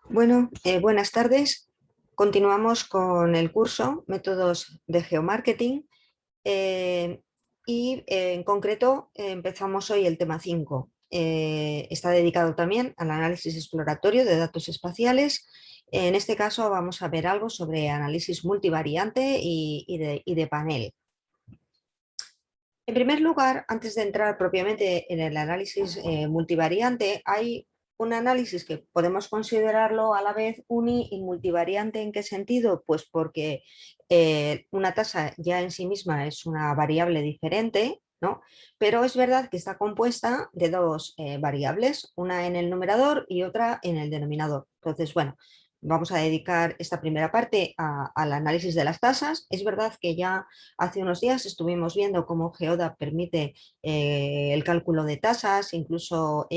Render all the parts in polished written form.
Bueno, buenas tardes. Continuamos con el curso Métodos de Geomarketing eh, en concreto empezamos hoy el tema 5. Está dedicado también al análisis exploratorio de datos espaciales. En este caso vamos a ver algo sobre análisis multivariante y de panel. En primer lugar, antes de entrar propiamente en el análisis multivariante, hay un análisis que podemos considerarlo a la vez uni y multivariante. ¿En qué sentido? Pues porque una tasa ya en sí misma es una variable diferente, ¿no? Pero es verdad que está compuesta de dos variables, una en el numerador y otra en el denominador. Entonces, bueno, vamos a dedicar esta primera parte al análisis de las tasas. Es verdad que ya hace unos días estuvimos viendo cómo Geoda permite el cálculo de tasas, incluso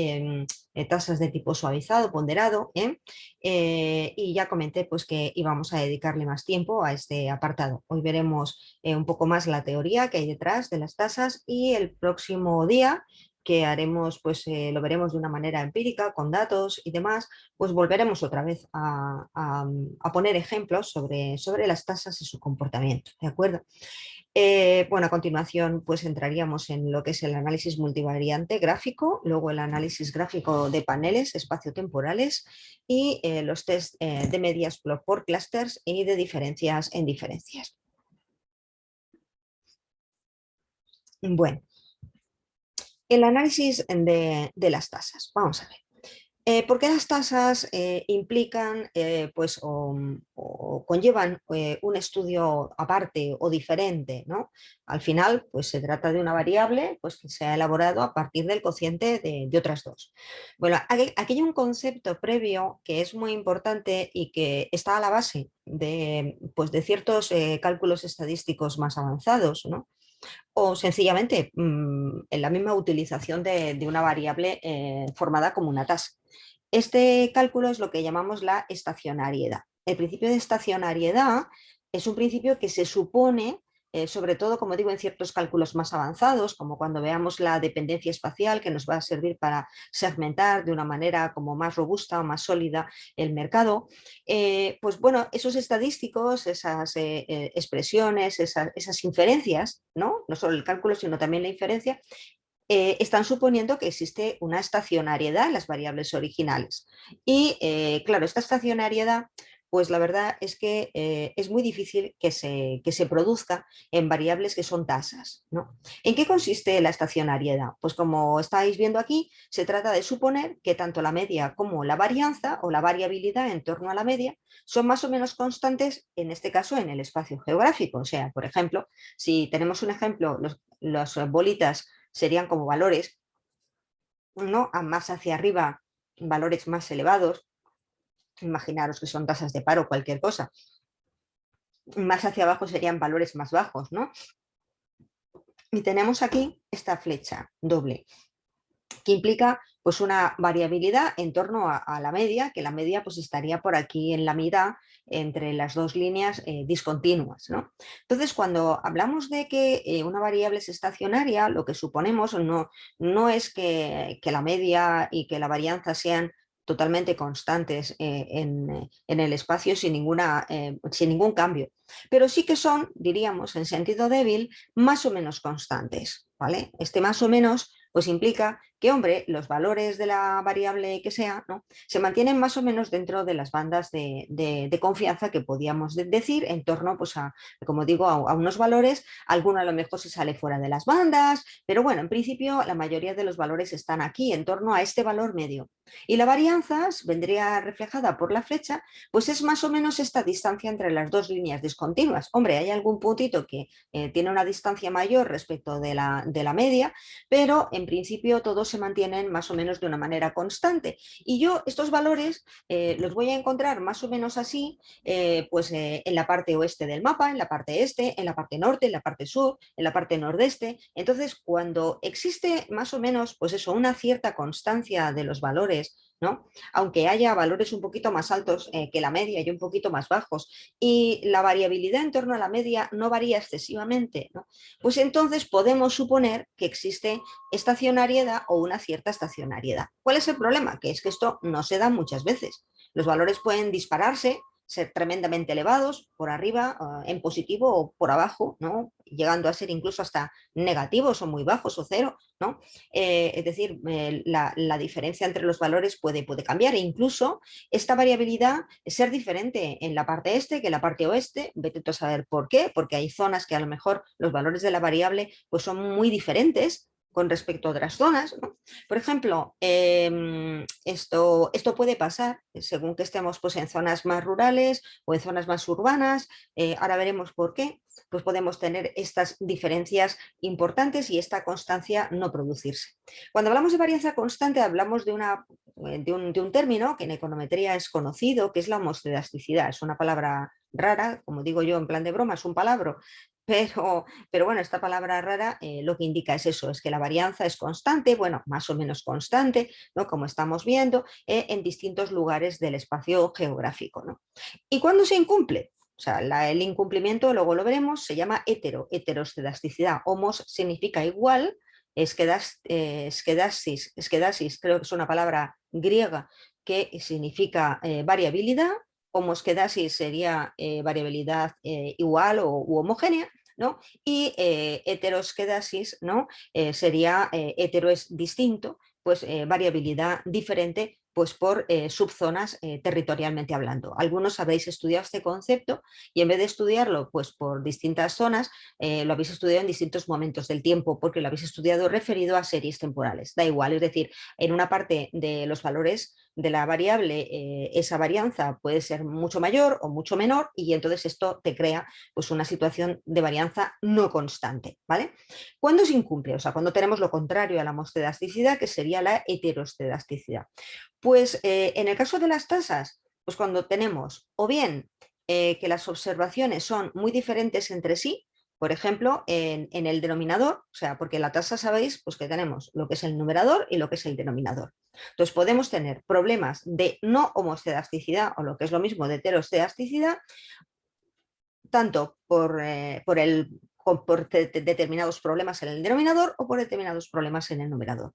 tasas de tipo suavizado, ponderado, y ya comenté pues, que íbamos a dedicarle más tiempo a este apartado. Hoy veremos un poco más la teoría que hay detrás de las tasas y el próximo día que haremos, pues lo veremos de una manera empírica, con datos y demás, pues volveremos otra vez a poner ejemplos sobre las tasas y su comportamiento, ¿de acuerdo? Bueno, a continuación pues entraríamos en lo que es el análisis multivariante gráfico, luego el análisis gráfico de paneles espaciotemporales y los test de medias por clusters y de diferencias en diferencias. Bueno, el análisis de las tasas. Vamos a ver. ¿Por qué las tasas implican pues, o conllevan un estudio aparte o diferente, ¿no? Al final, pues se trata de una variable pues, que se ha elaborado a partir del cociente de otras dos. Bueno, aquí hay un concepto previo que es muy importante y que está a la base pues, de ciertos cálculos estadísticos más avanzados, ¿no? O sencillamente en la misma utilización de una variable formada como una tasa. Este cálculo es lo que llamamos la estacionariedad. El principio de estacionariedad es un principio que se supone, sobre todo, como digo, en ciertos cálculos más avanzados, como cuando veamos la dependencia espacial, que nos va a servir para segmentar de una manera como más robusta o más sólida el mercado. Pues bueno, esos estadísticos, esas expresiones, esas inferencias, ¿no? No solo el cálculo, sino también la inferencia, están suponiendo que existe una estacionariedad en las variables originales. Y claro, esta estacionariedad, pues la verdad es que es muy difícil que se produzca en variables que son tasas, ¿no? ¿En qué consiste la estacionariedad? Pues como estáis viendo aquí, se trata de suponer que tanto la media como la varianza o la variabilidad en torno a la media son más o menos constantes, en este caso en el espacio geográfico. O sea, por ejemplo, si tenemos un ejemplo, las bolitas serían como valores, ¿no? A más hacia arriba, valores más elevados, imaginaros que son tasas de paro, cualquier cosa. Más hacia abajo serían valores más bajos, ¿no? Y tenemos aquí esta flecha doble, que implica pues una variabilidad en torno a la media, que la media pues estaría por aquí en la mitad entre las dos líneas discontinuas, ¿no? Entonces, cuando hablamos de que una variable es estacionaria, lo que suponemos no es que la media y que la varianza sean totalmente constantes en el espacio sin ningún cambio, pero sí que son, diríamos, en sentido débil, más o menos constantes, ¿vale? Este más o menos pues implica que, hombre, los valores de la variable que sea, ¿no? Se mantienen más o menos dentro de las bandas de confianza que podíamos decir en torno, pues como digo, a unos valores. Alguno a lo mejor se sale fuera de las bandas, pero bueno, en principio la mayoría de los valores están aquí, en torno a este valor medio. Y la varianza vendría reflejada por la flecha, pues es más o menos esta distancia entre las dos líneas discontinuas. Hombre, hay algún puntito que tiene una distancia mayor respecto de la media, pero en principio todos se mantienen más o menos de una manera constante. Y yo estos valores los voy a encontrar más o menos así, pues en la parte oeste del mapa, en la parte este, en la parte norte, en la parte sur, en la parte nordeste. Entonces, cuando existe más o menos, pues eso, una cierta constancia de los valores, ¿no? Aunque haya valores un poquito más altos que la media y un poquito más bajos, y la variabilidad en torno a la media no varía excesivamente, ¿no? Pues entonces podemos suponer que existe estacionariedad o una cierta estacionariedad. ¿Cuál es el problema? Que es que esto no se da muchas veces. Los valores pueden dispararse, ser tremendamente elevados por arriba, en positivo o por abajo, ¿no? Llegando a ser incluso hasta negativos o muy bajos o cero, ¿no? Es decir, la diferencia entre los valores puede cambiar e incluso esta variabilidad ser diferente en la parte este que en la parte oeste. Vete tú a saber por qué, porque hay zonas que a lo mejor los valores de la variable pues, son muy diferentes con respecto a otras zonas, ¿no? Por ejemplo, esto puede pasar según que estemos pues, en zonas más rurales o en zonas más urbanas. Ahora veremos por qué. Pues podemos tener estas diferencias importantes y esta constancia no producirse. Cuando hablamos de varianza constante, hablamos de un término que en econometría es conocido, que es la homocedasticidad. Es una palabra rara, como digo yo en plan de broma, es un palabra, pero bueno, esta palabra rara lo que indica es eso, es que la varianza es constante, bueno, más o menos constante, ¿no? Como estamos viendo, en distintos lugares del espacio geográfico, ¿no? ¿Y cuándo se incumple? O sea, el incumplimiento, luego lo veremos, se llama heteroscedasticidad. Homos significa igual, eskedasis, creo que es una palabra griega que significa variabilidad. Homoskedasis sería variabilidad igual u homogénea, ¿no? Y heteroskedasis, ¿no? Sería hetero es distinto, pues variabilidad diferente pues por subzonas territorialmente hablando. Algunos habéis estudiado este concepto y en vez de estudiarlo pues por distintas zonas, lo habéis estudiado en distintos momentos del tiempo porque lo habéis estudiado referido a series temporales. Da igual, es decir, en una parte de los valores de la variable, esa varianza puede ser mucho mayor o mucho menor y entonces esto te crea pues una situación de varianza no constante, ¿vale? ¿Cuándo se incumple? O sea, cuando tenemos lo contrario a la homocedasticidad, que sería la heteroscedasticidad. Pues en el caso de las tasas, pues cuando tenemos o bien que las observaciones son muy diferentes entre sí, por ejemplo, en el denominador, o sea, porque la tasa sabéis pues que tenemos lo que es el numerador y lo que es el denominador. Entonces podemos tener problemas de no homocedasticidad o lo que es lo mismo de heterocedasticidad, tanto por determinados problemas en el denominador o por determinados problemas en el numerador.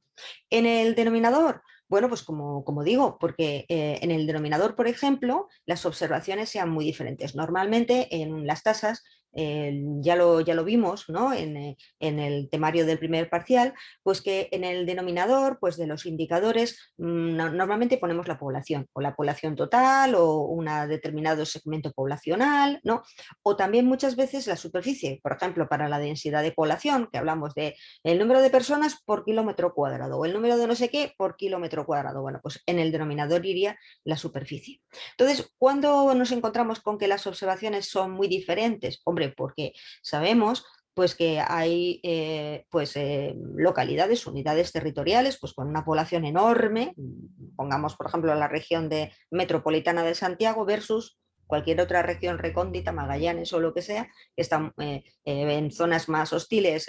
En el denominador, bueno, pues como digo, porque en el denominador, por ejemplo, las observaciones sean muy diferentes. Normalmente en las tasas, ya lo vimos, ¿no? En el temario del primer parcial, pues que en el denominador pues de los indicadores normalmente ponemos la población, o la población total o un determinado segmento poblacional, ¿no? O también muchas veces la superficie, por ejemplo, para la densidad de población, que hablamos de el número de personas por kilómetro cuadrado o el número de no sé qué por kilómetro cuadrado. Bueno, pues en el denominador iría la superficie. Entonces, ¿cuándo nos encontramos con que las observaciones son muy diferentes? Hombre, porque sabemos pues que hay localidades, unidades territoriales, pues con una población enorme, pongamos por ejemplo la región metropolitana de Santiago versus cualquier otra región recóndita, Magallanes o lo que sea, que están en zonas más hostiles,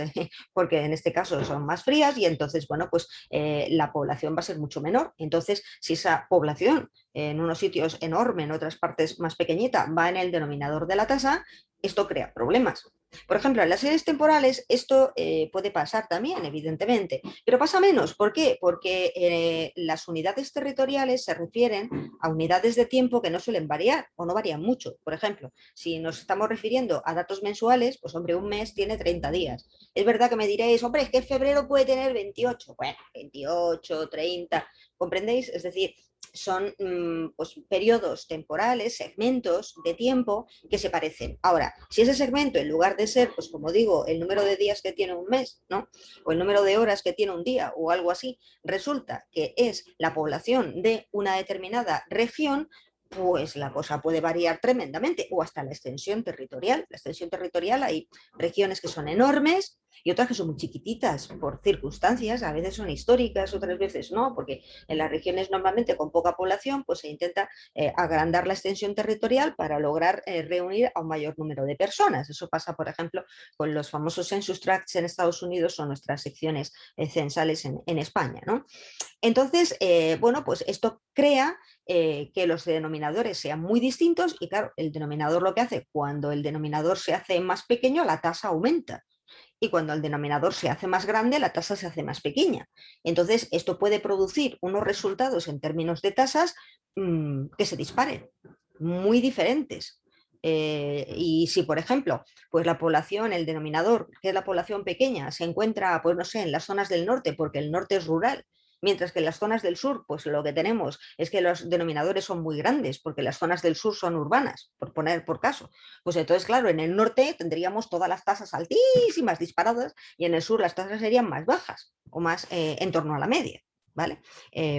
porque en este caso son más frías y entonces, bueno, pues la población va a ser mucho menor. Entonces, si esa población en unos sitios enorme, en otras partes más pequeñita, va en el denominador de la tasa, esto crea problemas. Por ejemplo, en las series temporales esto puede pasar también, evidentemente, pero pasa menos. ¿Por qué? Porque las unidades territoriales se refieren a unidades de tiempo que no suelen variar o no varían mucho. Por ejemplo, si nos estamos refiriendo a datos mensuales, pues hombre, un mes tiene 30 días. Es verdad que me diréis, hombre, es que febrero puede tener 28. Bueno, 28, 30, ¿comprendéis? Es decir, son pues, periodos temporales, segmentos de tiempo que se parecen. Ahora, si ese segmento, en lugar de ser, pues como digo, el número de días que tiene un mes, ¿no? O el número de horas que tiene un día o algo así, resulta que es la población de una determinada región, pues la cosa puede variar tremendamente, o hasta la extensión territorial. La extensión territorial, hay regiones que son enormes y otras que son muy chiquititas por circunstancias, a veces son históricas, otras veces no, porque en las regiones normalmente con poca población pues se intenta agrandar la extensión territorial para lograr reunir a un mayor número de personas. Eso pasa, por ejemplo, con los famosos census tracts en Estados Unidos o nuestras secciones censales en España, ¿no? Entonces, bueno, pues esto crea que los denominadores sean muy distintos y claro, el denominador lo que hace, cuando el denominador se hace más pequeño, la tasa aumenta. y cuando el denominador se hace más grande, la tasa se hace más pequeña. Entonces, esto puede producir unos resultados en términos de tasas que se disparen, muy diferentes. Y si, por ejemplo, pues la población, el denominador, que es la población pequeña, se encuentra, pues no sé, en las zonas del norte, porque el norte es rural, mientras que en las zonas del sur, pues lo que tenemos es que los denominadores son muy grandes, porque las zonas del sur son urbanas, por poner por caso. Pues entonces, claro, en el norte tendríamos todas las tasas altísimas, disparadas, y en el sur las tasas serían más bajas o más en torno a la media. ¿Vale?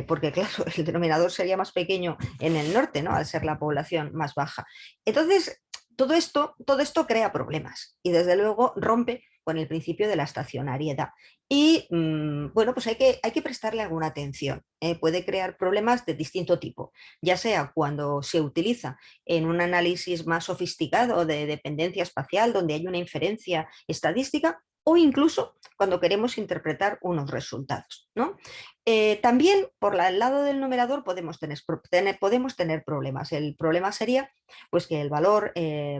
Porque claro, el denominador sería más pequeño en el norte, ¿no? Al ser la población más baja. Entonces, todo esto crea problemas y desde luego rompe con el principio de la estacionariedad. Y bueno, pues hay que prestarle alguna atención. Puede crear problemas de distinto tipo, ya sea cuando se utiliza en un análisis más sofisticado de dependencia espacial, donde hay una inferencia estadística, o incluso cuando queremos interpretar unos resultados, ¿no? También por el lado del numerador podemos tener problemas. El problema sería pues, que el valor,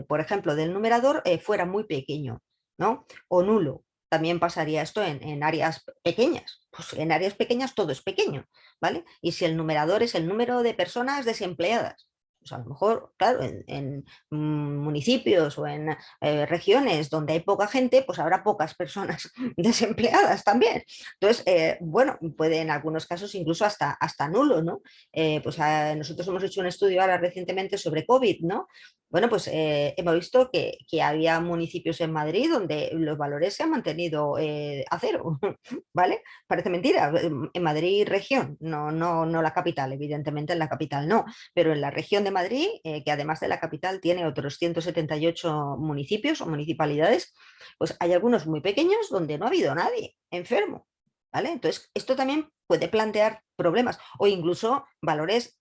por ejemplo, del numerador fuera muy pequeño, ¿no? O nulo. También pasaría esto en áreas pequeñas. Pues en áreas pequeñas todo es pequeño, ¿vale? Y si el numerador es el número de personas desempleadas, pues a lo mejor, claro, en municipios o en regiones donde hay poca gente, pues habrá pocas personas desempleadas también. Entonces, bueno, puede en algunos casos incluso hasta nulo, ¿no? Pues nosotros hemos hecho un estudio ahora recientemente sobre COVID, ¿no? Bueno, pues hemos visto que había municipios en Madrid donde los valores se han mantenido a cero, ¿vale? Parece mentira. En Madrid región, no la capital, evidentemente en la capital no, pero en la región de Madrid, que además de la capital tiene otros 178 municipios o municipalidades, pues hay algunos muy pequeños donde no ha habido nadie enfermo, ¿vale? Entonces, esto también puede plantear problemas o incluso valores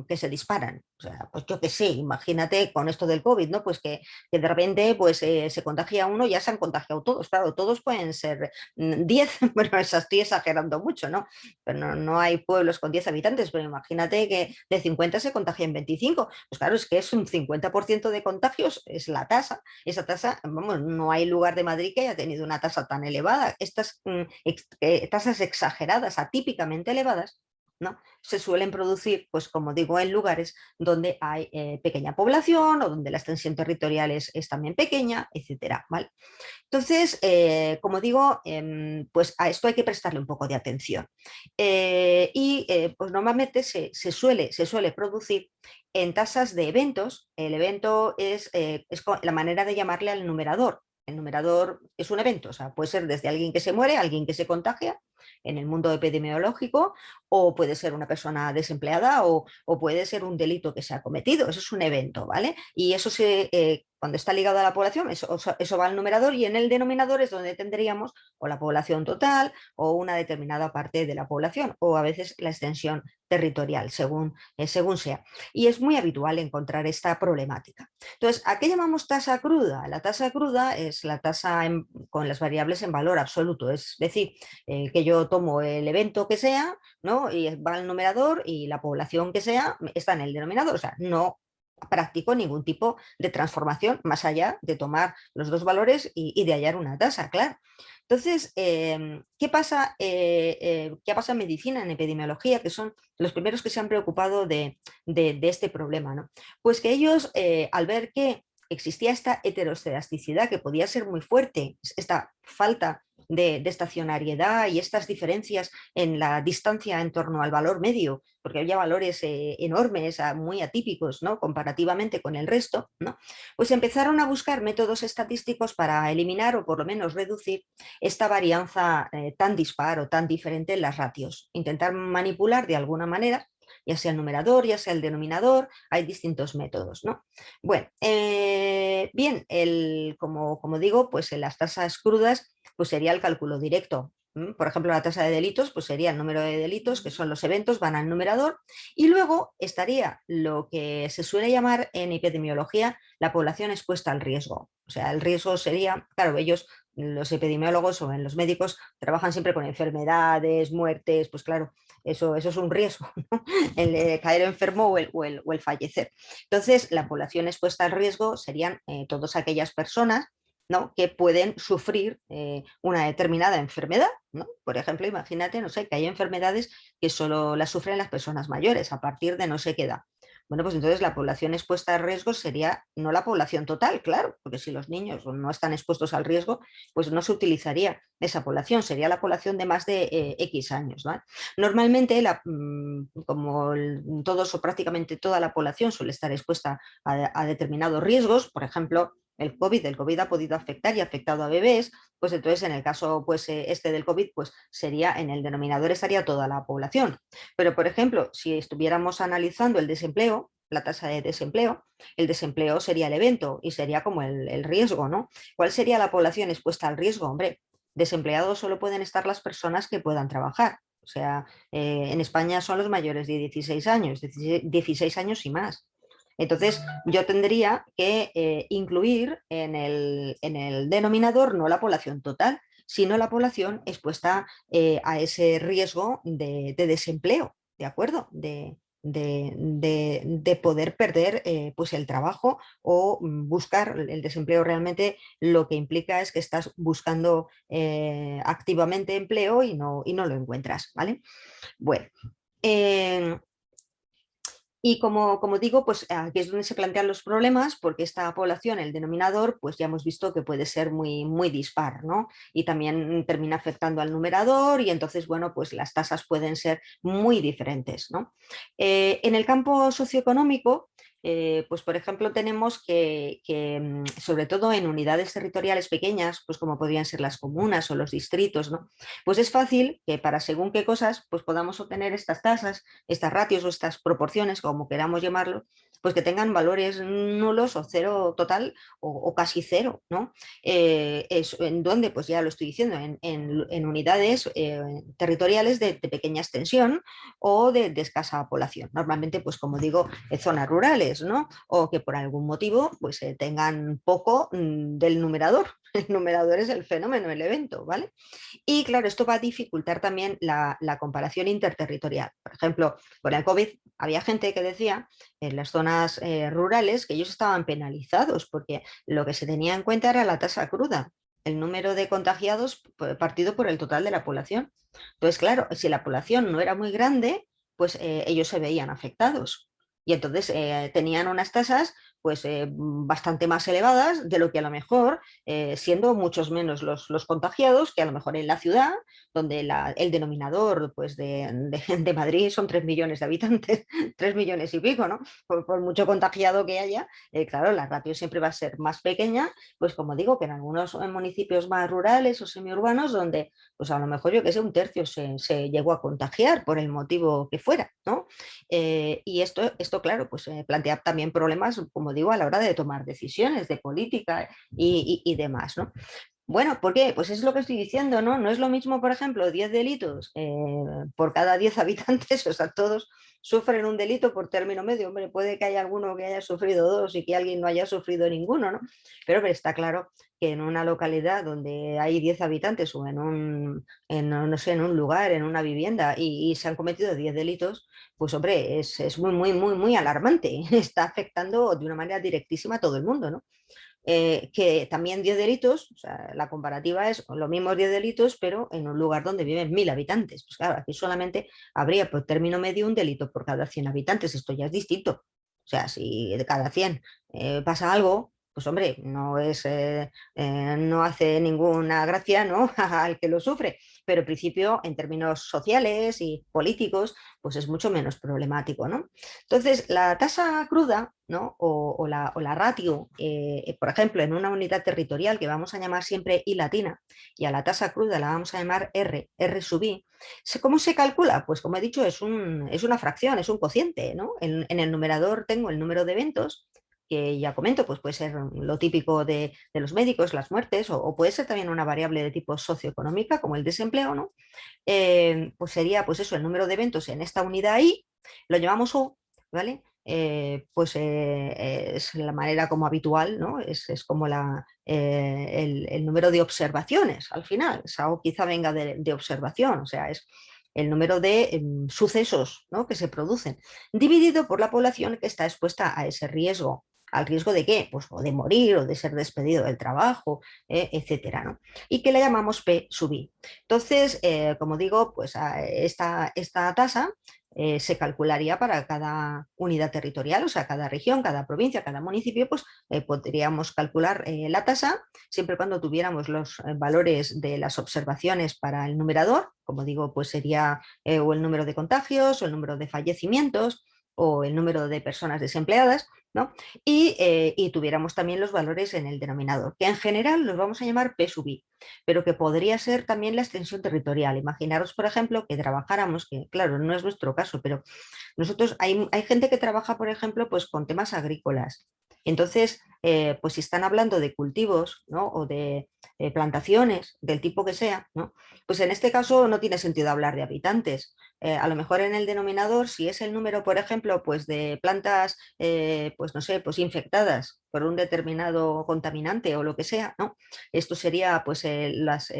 que se disparan. O sea, pues yo qué sé, imagínate con esto del COVID, ¿no? Pues que de repente pues, se contagia uno, ya se han contagiado todos. Claro, todos pueden ser 10, bueno, eso estoy exagerando mucho, ¿no? Pero no hay pueblos con 10 habitantes, pero imagínate que de 50 se contagien 25. Pues claro, es que es un 50% de contagios, es la tasa. Esa tasa, vamos, no hay lugar de Madrid que haya tenido una tasa tan elevada. Estas tasas exageradas, atípicamente elevadas, ¿no? Se suelen producir, pues como digo, en lugares donde hay pequeña población o donde la extensión territorial es también pequeña, etcétera, ¿vale? Entonces, como digo, pues a esto hay que prestarle un poco de atención. Pues normalmente se suele producir en tasas de eventos. El evento es la manera de llamarle al numerador. El numerador es un evento, o sea, puede ser desde alguien que se muere, alguien que se contagia en el mundo epidemiológico, o puede ser una persona desempleada, o puede ser un delito que se ha cometido. Eso es un evento, ¿vale? Y eso cuando está ligado a la población, eso va al numerador, y en el denominador es donde tendríamos o la población total o una determinada parte de la población, o a veces la extensión territorial, según sea. Y es muy habitual encontrar esta problemática. Entonces, ¿a qué llamamos tasa cruda? La tasa cruda es la tasa con las variables en valor absoluto, es decir, que yo tomo el evento que sea, ¿no? Y va al numerador, y la población que sea está en el denominador, o sea, no practico ningún tipo de transformación más allá de tomar los dos valores y de hallar una tasa, claro. Entonces, ¿qué pasa en medicina, en epidemiología, que son los primeros que se han preocupado de este problema, ¿no? Pues que ellos, al ver que existía esta heterocedasticidad que podía ser muy fuerte, esta falta de estacionariedad y estas diferencias en la distancia en torno al valor medio, porque había valores enormes, muy atípicos, ¿no? Comparativamente con el resto, ¿no? Pues empezaron a buscar métodos estadísticos para eliminar o por lo menos reducir esta varianza tan dispar o tan diferente en las ratios. Intentar manipular de alguna manera, ya sea el numerador, ya sea el denominador, hay distintos métodos, ¿no? Bueno, bien, como digo, pues en las tasas crudas pues sería el cálculo directo. Por ejemplo, la tasa de delitos pues sería el número de delitos, que son los eventos, van al numerador, y luego estaría lo que se suele llamar en epidemiología la población expuesta al riesgo. O sea, el riesgo sería, claro, ellos, los epidemiólogos o en los médicos, trabajan siempre con enfermedades, muertes, pues claro, eso es un riesgo, ¿no? El caer enfermo o el fallecer. Entonces, la población expuesta al riesgo serían todas aquellas personas ¿no? Que pueden sufrir una determinada enfermedad, ¿no? Por ejemplo, imagínate, no sé, que hay enfermedades que solo las sufren las personas mayores a partir de no sé qué edad. Bueno, pues entonces la población expuesta a riesgo sería no la población total, claro, porque si los niños no están expuestos al riesgo, pues no se utilizaría esa población, sería la población de más de X años, ¿no? Normalmente, como todos o prácticamente toda la población suele estar expuesta a determinados riesgos, por ejemplo, el COVID ha podido afectar y ha afectado a bebés, pues entonces en el caso pues, este del COVID, pues sería en el denominador estaría toda la población. Pero, por ejemplo, si estuviéramos analizando el desempleo, la tasa de desempleo, el desempleo sería el evento y sería como el riesgo, ¿no? ¿Cuál sería la población expuesta al riesgo? Hombre, desempleados solo pueden estar las personas que puedan trabajar. O sea, en España son los mayores de 16 años, 16 años y más. Entonces, yo tendría que incluir en el denominador no la población total, sino la población expuesta a ese riesgo de desempleo, ¿de acuerdo? De poder perder pues el trabajo o buscar el desempleo realmente lo que implica es que estás buscando activamente empleo y no lo encuentras, ¿vale? Bueno, eh, y como digo, pues aquí es donde se plantean los problemas, porque esta población, el denominador, pues ya hemos visto que puede ser muy dispar, ¿no? Y también termina afectando al numerador y entonces, bueno, pues las tasas pueden ser muy diferentes, ¿no? En el campo socioeconómico, pues por ejemplo, tenemos que, sobre todo en unidades territoriales pequeñas, pues como podrían ser las comunas o los distritos, ¿no? Pues es fácil que para según qué cosas, pues podamos obtener estas tasas, estas ratios o estas proporciones, como queramos llamarlo, pues que tengan valores nulos o cero total o casi cero, ¿no? ¿En dónde? Pues ya lo estoy diciendo, en unidades territoriales de pequeña extensión o de escasa población. Normalmente, pues como digo, zonas rurales, ¿no? O que por algún motivo pues tengan poco del numerador. El numerador es el fenómeno, el evento, ¿vale? Y claro, esto va a dificultar también la comparación interterritorial. Por ejemplo, con el COVID había gente que decía en las zonas rurales que ellos estaban penalizados porque lo que se tenía en cuenta era la tasa cruda, el número de contagiados partido por el total de la población. Entonces, claro, si la población no era muy grande, pues ellos se veían afectados. Y entonces tenían unas tasas pues bastante más elevadas de lo que a lo mejor, siendo muchos menos los contagiados, que a lo mejor en la ciudad, donde el denominador pues, de Madrid son 3 millones de habitantes, 3 millones y pico, ¿no? Por mucho contagiado que haya, claro, la ratio siempre va a ser más pequeña, pues como digo, que en algunos municipios más rurales o semiurbanos, donde pues a lo mejor yo que sé, un tercio se llegó a contagiar por el motivo que fuera, ¿no? Y esto, claro, pues plantea también problemas, como digo, a la hora de tomar decisiones de política y demás, ¿no? Bueno, ¿por qué? Pues es lo que estoy diciendo, ¿no? No es lo mismo, por ejemplo, 10 delitos por cada 10 habitantes, o sea, todos sufren un delito por término medio. Hombre, puede que haya alguno que haya sufrido dos y que alguien no haya sufrido ninguno, ¿no? Pero está claro que en una localidad donde hay 10 habitantes o no sé, en un lugar, en una vivienda y se han cometido 10 delitos, pues hombre, es muy alarmante. Está afectando de una manera directísima a todo el mundo, ¿no? Que también 10 delitos, o sea, la comparativa es los mismos 10 delitos, pero en un lugar donde viven 1000 habitantes. Pues claro, aquí solamente habría por término medio un delito por cada 100 habitantes, esto ya es distinto. O sea, si de cada 100 pasa algo, pues hombre, no hace ninguna gracia, ¿no? al que lo sufre, pero en principio en términos sociales y políticos, pues es mucho menos problemático, ¿no? Entonces, la tasa cruda, ¿no? O la ratio, por ejemplo, en una unidad territorial que vamos a llamar siempre I latina y a la tasa cruda la vamos a llamar R sub I, ¿cómo se calcula? Pues como he dicho, es una fracción, es un cociente, ¿no? En el numerador tengo el número de eventos, que ya comento, pues puede ser lo típico de los médicos, las muertes, o puede ser también una variable de tipo socioeconómica, como el desempleo, ¿no? Pues sería, pues eso, el número de eventos en esta unidad I, lo llamamos O, ¿vale? Es la manera como habitual, ¿no? Es como el número de observaciones al final, es algo quizá venga de observación, o sea, es el número de sucesos, ¿no? que se producen, dividido por la población que está expuesta a ese riesgo. ¿Al riesgo de qué? Pues o de morir o de ser despedido del trabajo, etcétera, ¿no? Y que le llamamos P sub I. Entonces, como digo, pues esta tasa se calcularía para cada unidad territorial, o sea, cada región, cada provincia, cada municipio, pues podríamos calcular la tasa siempre y cuando tuviéramos los valores de las observaciones para el numerador, como digo, pues sería o el número de contagios o el número de fallecimientos o el número de personas desempleadas, ¿no? Y tuviéramos también los valores en el denominador, que en general los vamos a llamar P sub I, pero que podría ser también la extensión territorial. Imaginaros, por ejemplo, que trabajáramos, que claro, no es nuestro caso, pero nosotros hay gente que trabaja, por ejemplo, pues con temas agrícolas. Entonces, pues si están hablando de cultivos, ¿no? O de plantaciones, del tipo que sea, ¿no? Pues en este caso no tiene sentido hablar de habitantes. A lo mejor en el denominador, si es el número, por ejemplo, pues de plantas, pues no sé, pues infectadas por un determinado contaminante o lo que sea, ¿no? Esto sería pues las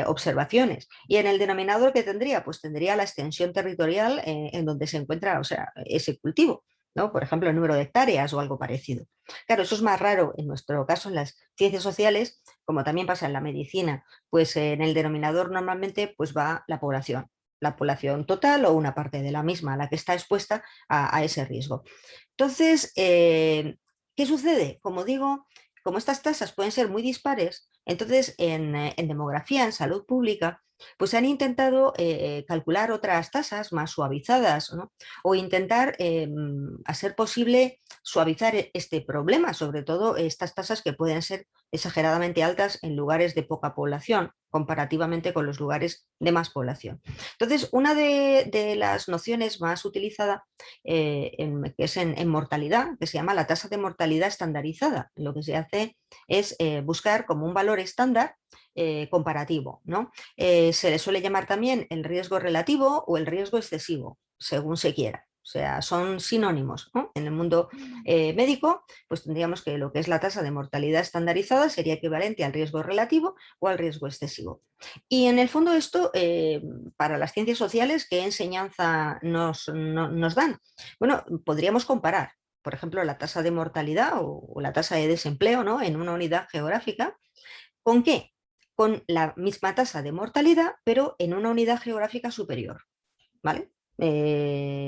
observaciones. Y en el denominador, ¿qué tendría? Pues tendría la extensión territorial en donde se encuentra, o sea, ese cultivo, ¿no? Por ejemplo, el número de hectáreas o algo parecido. Claro, eso es más raro en nuestro caso en las ciencias sociales, como también pasa en la medicina, pues en el denominador normalmente pues va la población total o una parte de la misma, la que está expuesta a ese riesgo. Entonces, ¿qué sucede? Como digo, como estas tasas pueden ser muy dispares, entonces en demografía, en salud pública, pues han intentado calcular otras tasas más suavizadas, ¿no? O intentar, a ser posible, suavizar este problema, sobre todo estas tasas que pueden ser exageradamente altas en lugares de poca población, comparativamente con los lugares de más población. Entonces, una de las nociones más utilizada que es en mortalidad, que se llama la tasa de mortalidad estandarizada. Lo que se hace es buscar como un valor estándar comparativo, ¿no? Se le suele llamar también el riesgo relativo o el riesgo excesivo, según se quiera. O sea, son sinónimos, ¿no? En el mundo médico, pues tendríamos que lo que es la tasa de mortalidad estandarizada sería equivalente al riesgo relativo o al riesgo excesivo. Y en el fondo esto, para las ciencias sociales, ¿qué enseñanza nos dan? Bueno, podríamos comparar, por ejemplo, la tasa de mortalidad o la tasa de desempleo, ¿no? En una unidad geográfica. ¿Con qué? Con la misma tasa de mortalidad, pero en una unidad geográfica superior. ¿Vale?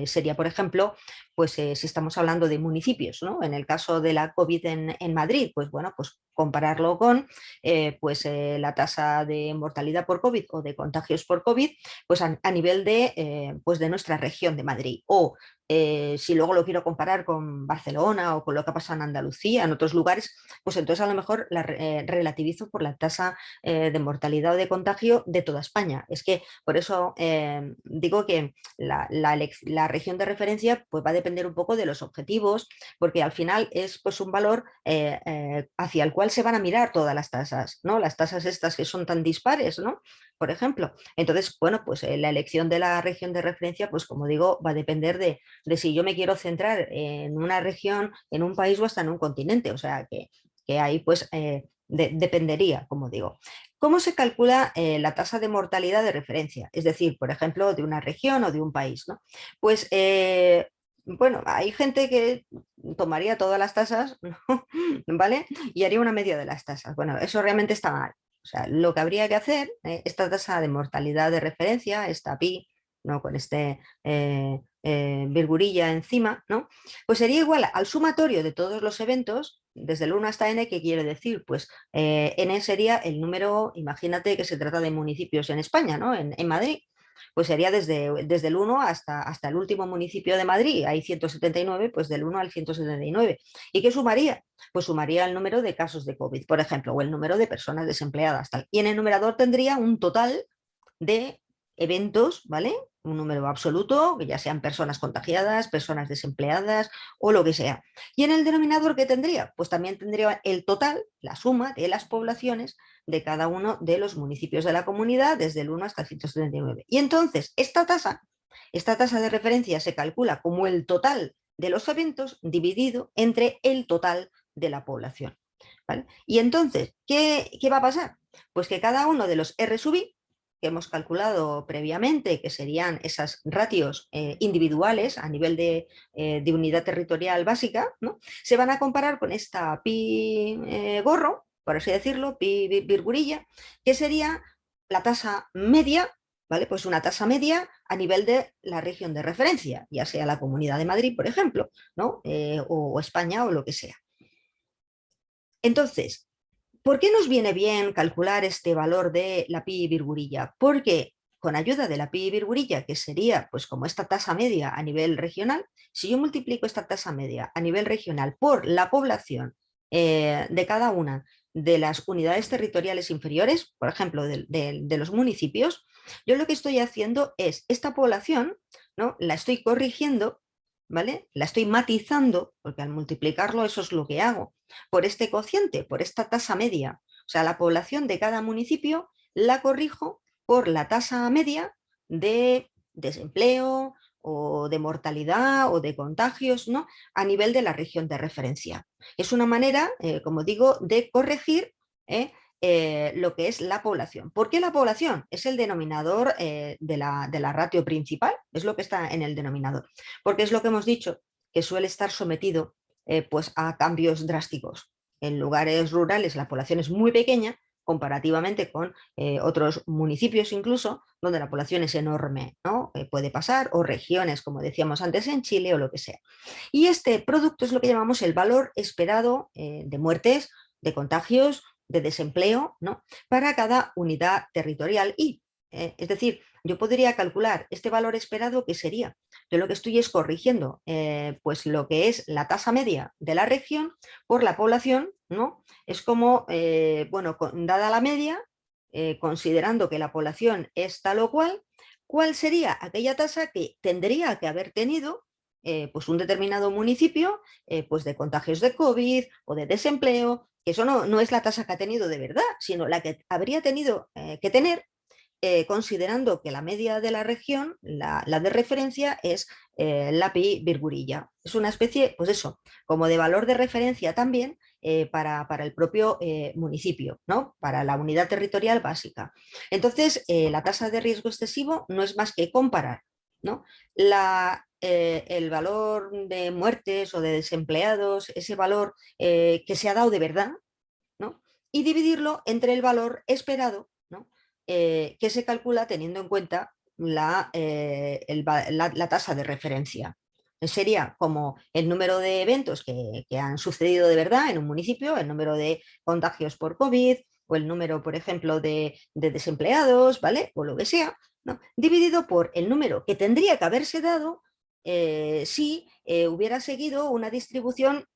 Sería, por ejemplo, pues si estamos hablando de municipios, ¿no? En el caso de la COVID en Madrid, pues bueno, pues compararlo con pues, la tasa de mortalidad por COVID o de contagios por COVID, pues a nivel pues de nuestra región de Madrid. O si luego lo quiero comparar con Barcelona o con lo que pasa en Andalucía, en otros lugares, pues entonces a lo mejor la relativizo por la tasa de mortalidad o de contagio de toda España. Es que por eso digo que la región de referencia pues va a depender un poco de los objetivos, porque al final es pues un valor hacia el cual se van a mirar todas las tasas, ¿no? Las tasas estas que son tan dispares, ¿no? Por ejemplo. Entonces, bueno, pues la elección de la región de referencia, pues como digo, va a depender de si yo me quiero centrar en una región, en un país o hasta en un continente. O sea, que ahí pues dependería, como digo. ¿Cómo se calcula la tasa de mortalidad de referencia? Es decir, por ejemplo, de una región o de un país, ¿no? Pues, bueno, hay gente que tomaría todas las tasas, ¿no? ¿Vale? Y haría una media de las tasas. Bueno, eso realmente está mal. O sea, lo que habría que hacer, esta tasa de mortalidad de referencia, esta pi, ¿no? Con este virgulilla encima, ¿no? Pues sería igual al sumatorio de todos los eventos, desde el 1 hasta n, ¿qué quiere decir? Pues n sería el número, imagínate que se trata de municipios en España, ¿no? En Madrid. Pues sería desde el 1 hasta el último municipio de Madrid, hay 179, pues del 1 al 179. ¿Y qué sumaría? Pues sumaría el número de casos de COVID, por ejemplo, o el número de personas desempleadas. Tal. Y en el numerador tendría un total de eventos, ¿vale? Un número absoluto, que ya sean personas contagiadas, personas desempleadas o lo que sea. Y en el denominador, ¿qué tendría? Pues también tendría el total, la suma de las poblaciones de cada uno de los municipios de la comunidad, desde el 1 hasta el 179. Y entonces, esta tasa de referencia se calcula como el total de los eventos dividido entre el total de la población. ¿Vale? Y entonces, ¿qué va a pasar? Pues que cada uno de los R sub I, que hemos calculado previamente, que serían esas ratios individuales a nivel de unidad territorial básica, ¿no? Se van a comparar con esta pi gorro, por así decirlo, pi virgulilla, que sería la tasa media, ¿vale? Pues una tasa media a nivel de la región de referencia, ya sea la Comunidad de Madrid, por ejemplo, ¿no? O España o lo que sea. Entonces, ¿por qué nos viene bien calcular este valor de la pi virgulilla? Porque con ayuda de la pi virgulilla, que sería pues como esta tasa media a nivel regional, si yo multiplico esta tasa media a nivel regional por la población de cada una de las unidades territoriales inferiores, por ejemplo, de los municipios, yo lo que estoy haciendo es esta población, ¿no? La estoy corrigiendo, ¿vale? La estoy matizando, porque al multiplicarlo eso es lo que hago, por este cociente, por esta tasa media. O sea, la población de cada municipio la corrijo por la tasa media de desempleo o de mortalidad o de contagios, ¿no? A nivel de la región de referencia. Es una manera, como digo, de corregir lo que es la población. ¿Por qué la población? Es el denominador de la ratio principal, es lo que está en el denominador, porque es lo que hemos dicho, que suele estar sometido pues a cambios drásticos. En lugares rurales la población es muy pequeña comparativamente con otros municipios incluso, donde la población es enorme, ¿no? Puede pasar, o regiones, como decíamos antes, en Chile o lo que sea. Y este producto es lo que llamamos el valor esperado de muertes, de contagios, de desempleo, ¿no? Para cada unidad territorial. Y, es decir, yo podría calcular este valor esperado, que sería, yo lo que estoy es corrigiendo pues lo que es la tasa media de la región por la población, ¿no? Es como, bueno, dada la media, considerando que la población es tal o cual, ¿cuál sería aquella tasa que tendría que haber tenido pues un determinado municipio pues de contagios de COVID o de desempleo? Que eso no es la tasa que ha tenido de verdad, sino la que habría tenido que tener considerando que la media de la región, la de referencia, es la pi virgulilla. Es una especie, pues eso, como de valor de referencia también para el propio municipio, ¿no? Para la unidad territorial básica. Entonces, la tasa de riesgo excesivo no es más que comparar, ¿no? El valor de muertes o de desempleados, ese valor que se ha dado de verdad, ¿no? Y dividirlo entre el valor esperado, ¿no? Que se calcula teniendo en cuenta la tasa de referencia. Sería como el número de eventos que han sucedido de verdad en un municipio, el número de contagios por COVID o el número, por ejemplo, de desempleados, ¿vale? O lo que sea, ¿no? Dividido por el número que tendría que haberse dado si hubiera seguido una distribución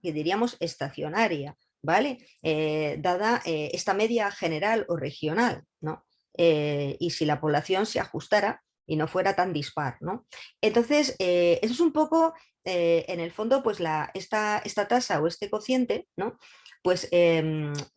que diríamos estacionaria, ¿vale? Dada esta media general o regional, ¿no? Y si la población se ajustara y no fuera tan dispar, ¿no? Entonces, eso es un poco, en el fondo, pues esta tasa o este cociente, ¿no? Pues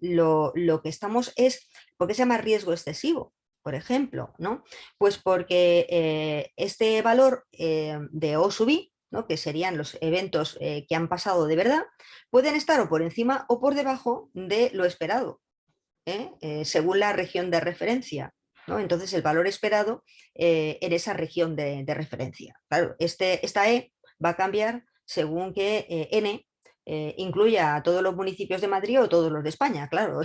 lo que estamos es, ¿por qué se llama riesgo excesivo? Por ejemplo, ¿no? Pues porque este valor de O sub I, ¿no? Que serían los eventos que han pasado de verdad, pueden estar o por encima o por debajo de lo esperado, según la región de referencia, ¿no? Entonces, el valor esperado en esa región de referencia. Claro, esta E va a cambiar según que N incluya a todos los municipios de Madrid o todos los de España, claro.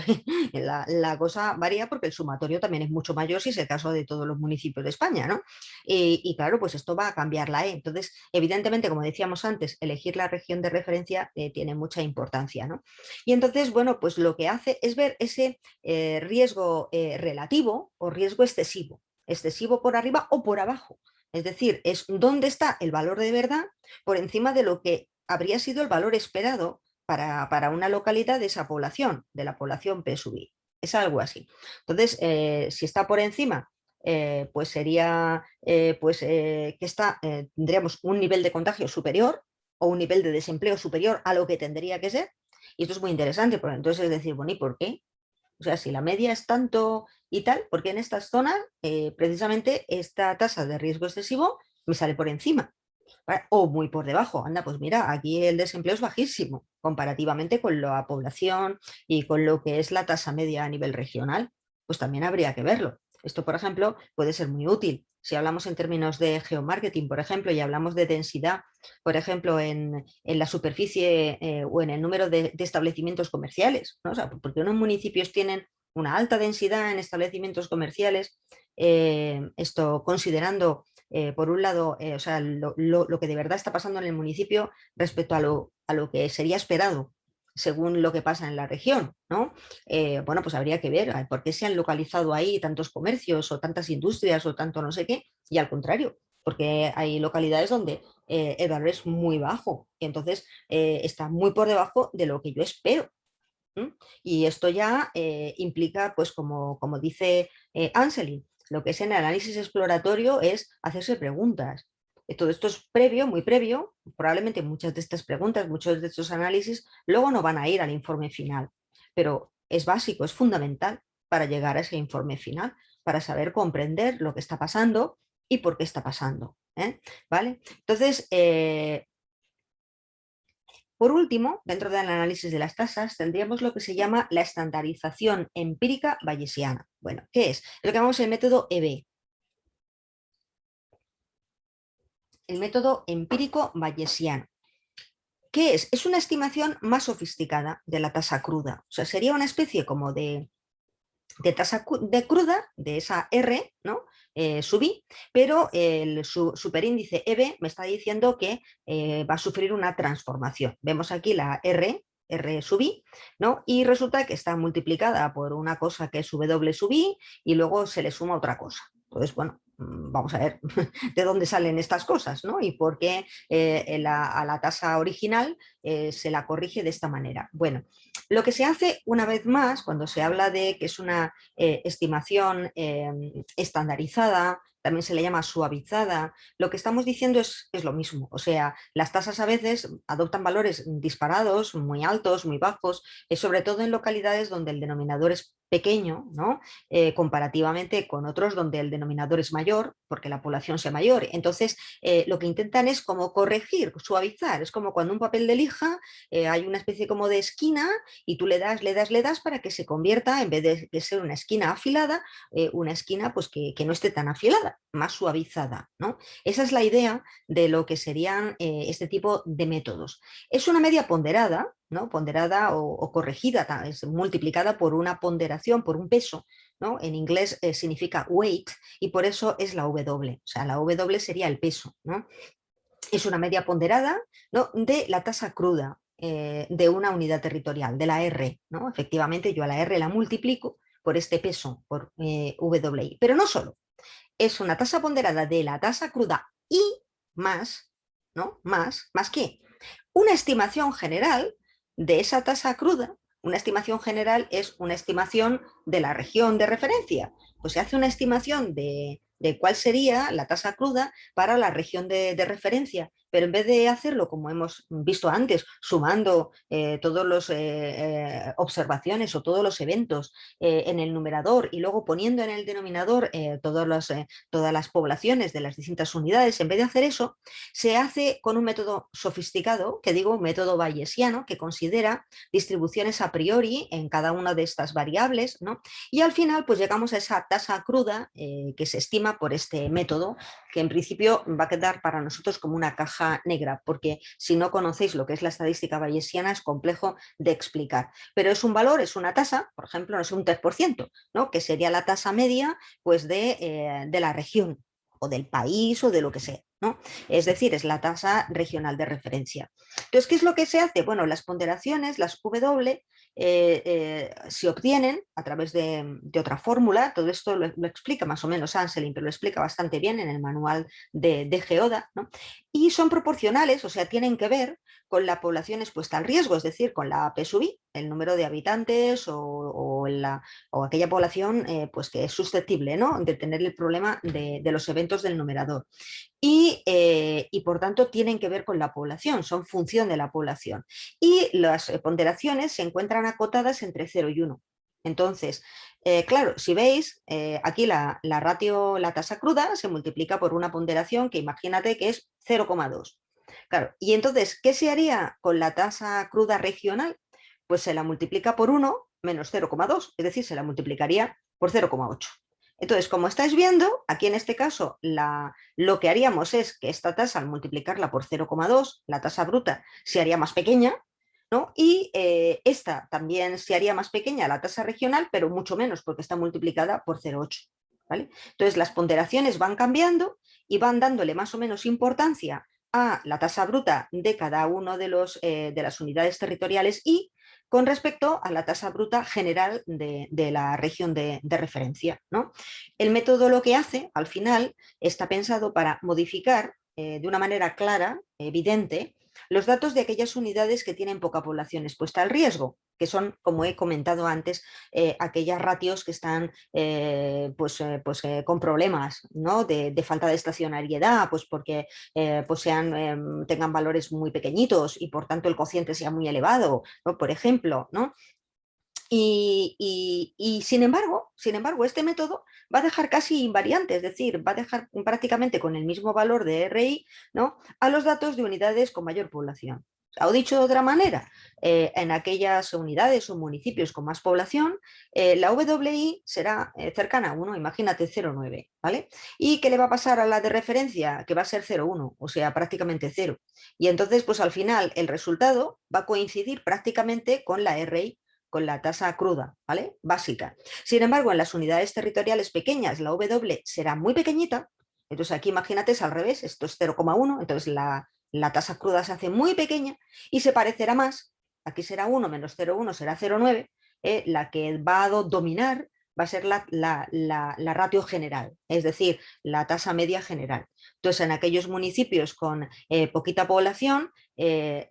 La cosa varía porque el sumatorio también es mucho mayor si es el caso de todos los municipios de España, ¿no? Y claro, pues esto va a cambiar la E. Entonces, evidentemente, como decíamos antes, elegir la región de referencia tiene mucha importancia, ¿no? Y entonces, bueno, pues lo que hace es ver ese riesgo relativo o riesgo excesivo, excesivo por arriba o por abajo. Es decir, es dónde está el valor de verdad por encima de lo que habría sido el valor esperado para una localidad de esa población, de la población P sub I. Es algo así. Entonces, si está por encima, pues sería tendríamos un nivel de contagio superior o un nivel de desempleo superior a lo que tendría que ser. Y esto es muy interesante, porque entonces es decir, bueno, ¿y por qué? O sea, si la media es tanto y tal, porque en estas zonas precisamente esta tasa de riesgo excesivo me sale por encima, ¿vale? O muy por debajo. Anda, pues mira, aquí el desempleo es bajísimo comparativamente con la población y con lo que es la tasa media a nivel regional. Pues también habría que verlo. Esto, por ejemplo, puede ser muy útil. Si hablamos en términos de geomarketing, por ejemplo, y hablamos de densidad, por ejemplo, en la superficie o en el número de establecimientos comerciales, ¿no? O sea, porque unos municipios tienen una alta densidad en establecimientos comerciales, esto considerando, por un lado, o sea, lo que de verdad está pasando en el municipio respecto a lo que sería esperado según lo que pasa en la región, ¿no? Bueno, pues habría que ver por qué se han localizado ahí tantos comercios o tantas industrias o tanto no sé qué, y al contrario, porque hay localidades donde el valor es muy bajo y entonces está muy por debajo de lo que yo espero. ¿Mm? Y esto ya implica, pues como dice Anselin, lo que es en el análisis exploratorio es hacerse preguntas. Todo esto es previo, muy previo, probablemente muchas de estas preguntas, muchos de estos análisis luego no van a ir al informe final, pero es básico, es fundamental para llegar a ese informe final, para saber comprender lo que está pasando y por qué está pasando. ¿Vale? Entonces, por último, dentro del análisis de las tasas, tendríamos lo que se llama la estandarización empírica bayesiana. Bueno, ¿qué es? Lo que llamamos el método EB, el método empírico bayesiano. ¿Qué es? Es una estimación más sofisticada de la tasa cruda. O sea, sería una especie como de tasa de cruda, de esa R, ¿no? Sub I, pero el superíndice EB me está diciendo que va a sufrir una transformación. Vemos aquí la R sub I, ¿no? Y resulta que está multiplicada por una cosa que es W sub I y luego se le suma otra cosa. Entonces, bueno, vamos a ver de dónde salen estas cosas, ¿no? Y por qué a la tasa original se la corrige de esta manera. Bueno, lo que se hace una vez más cuando se habla de que es una estimación estandarizada, también se le llama suavizada, lo que estamos diciendo es lo mismo. O sea, las tasas a veces adoptan valores disparados, muy altos, muy bajos, sobre todo en localidades donde el denominador es pequeño, ¿no? Comparativamente con otros donde el denominador es mayor, porque la población sea mayor. Entonces, lo que intentan es como corregir, suavizar. Es como cuando un papel de lija hay una especie como de esquina y tú le das para que se convierta, en vez de ser una esquina afilada, una esquina pues que no esté tan afilada, más suavizada, ¿no? Esa es la idea de lo que serían este tipo de métodos. Es una media ponderada, ¿no? Ponderada o corregida, es multiplicada por una ponderación, por un peso, ¿no? En inglés significa weight y por eso es la W, o sea, la W sería el peso, ¿no? Es una media ponderada, ¿no? De la tasa cruda de una unidad territorial, de la R, ¿no? Efectivamente, yo a la R la multiplico por este peso, por WI. Pero no solo, es una tasa ponderada de la tasa cruda y más, ¿no? Más que una estimación general de esa tasa cruda. Una estimación general es una estimación de la región de referencia. Pues se hace una estimación de cuál sería la tasa cruda para la región de referencia, pero en vez de hacerlo como hemos visto antes, sumando todas las observaciones o todos los eventos en el numerador y luego poniendo en el denominador todas las poblaciones de las distintas unidades, en vez de hacer eso, se hace con un método sofisticado, que digo, un método bayesiano, que considera distribuciones a priori en cada una de estas variables, ¿no? Y al final, pues llegamos a esa tasa cruda que se estima por este método, que en principio va a quedar para nosotros como una caja negra, porque si no conocéis lo que es la estadística bayesiana es complejo de explicar. Pero es un valor, es una tasa, por ejemplo, no es un 3%, ¿no? Que sería la tasa media pues, de la región o del país o de lo que sea, ¿no? Es decir, es la tasa regional de referencia. Entonces, ¿qué es lo que se hace? Bueno, las ponderaciones, las W, se obtienen a través de otra fórmula. Todo esto lo explica más o menos Anselin, pero lo explica bastante bien en el manual de Geoda, ¿no? Y son proporcionales, o sea, tienen que ver con la población expuesta al riesgo, es decir, con la P sub I, el número de habitantes o aquella población pues que es susceptible, ¿no? De tener el problema de los eventos del numerador. Y por tanto tienen que ver con la población, son función de la población. Y las ponderaciones se encuentran acotadas entre 0 y 1. Entonces, claro, si veis, aquí la ratio, la tasa cruda se multiplica por una ponderación que imagínate que es 0,2. Claro, y entonces, ¿qué se haría con la tasa cruda regional? Pues se la multiplica por 1 menos 0,2, es decir, se la multiplicaría por 0,8. Entonces, como estáis viendo, aquí en este caso lo que haríamos es que esta tasa al multiplicarla por 0,2, la tasa bruta se haría más pequeña, ¿no? Y esta también se haría más pequeña, la tasa regional, pero mucho menos porque está multiplicada por 0,8. ¿Vale? Entonces las ponderaciones van cambiando y van dándole más o menos importancia a la tasa bruta de cada uno de las unidades territoriales y con respecto a la tasa bruta general de la región de referencia, ¿no? El método lo que hace, al final, está pensado para modificar de una manera clara, evidente, los datos de aquellas unidades que tienen poca población expuesta al riesgo, que son, como he comentado antes, aquellas ratios que están con problemas, ¿no? de falta de estacionariedad, pues porque pues tengan valores muy pequeñitos y por tanto el cociente sea muy elevado, ¿no? Por ejemplo, ¿no? Y sin embargo, este método va a dejar casi invariante, es decir, va a dejar prácticamente con el mismo valor de RI, ¿no? A los datos de unidades con mayor población. O dicho de otra manera, en aquellas unidades o municipios con más población, la WI será cercana a 1, imagínate 0,9, ¿vale? ¿Y qué le va a pasar a la de referencia? Que va a ser 0,1, o sea, prácticamente 0. Y entonces, pues al final, el resultado va a coincidir prácticamente con la RI, con la tasa cruda, ¿vale? Básica. Sin embargo, en las unidades territoriales pequeñas, la W será muy pequeñita. Entonces aquí imagínate, es al revés, esto es 0,1, entonces la tasa cruda se hace muy pequeña y se parecerá más, aquí será 1 menos 0,1 será 0,9, la que va a dominar va a ser la ratio general, es decir, la tasa media general. Entonces, en aquellos municipios con poquita población,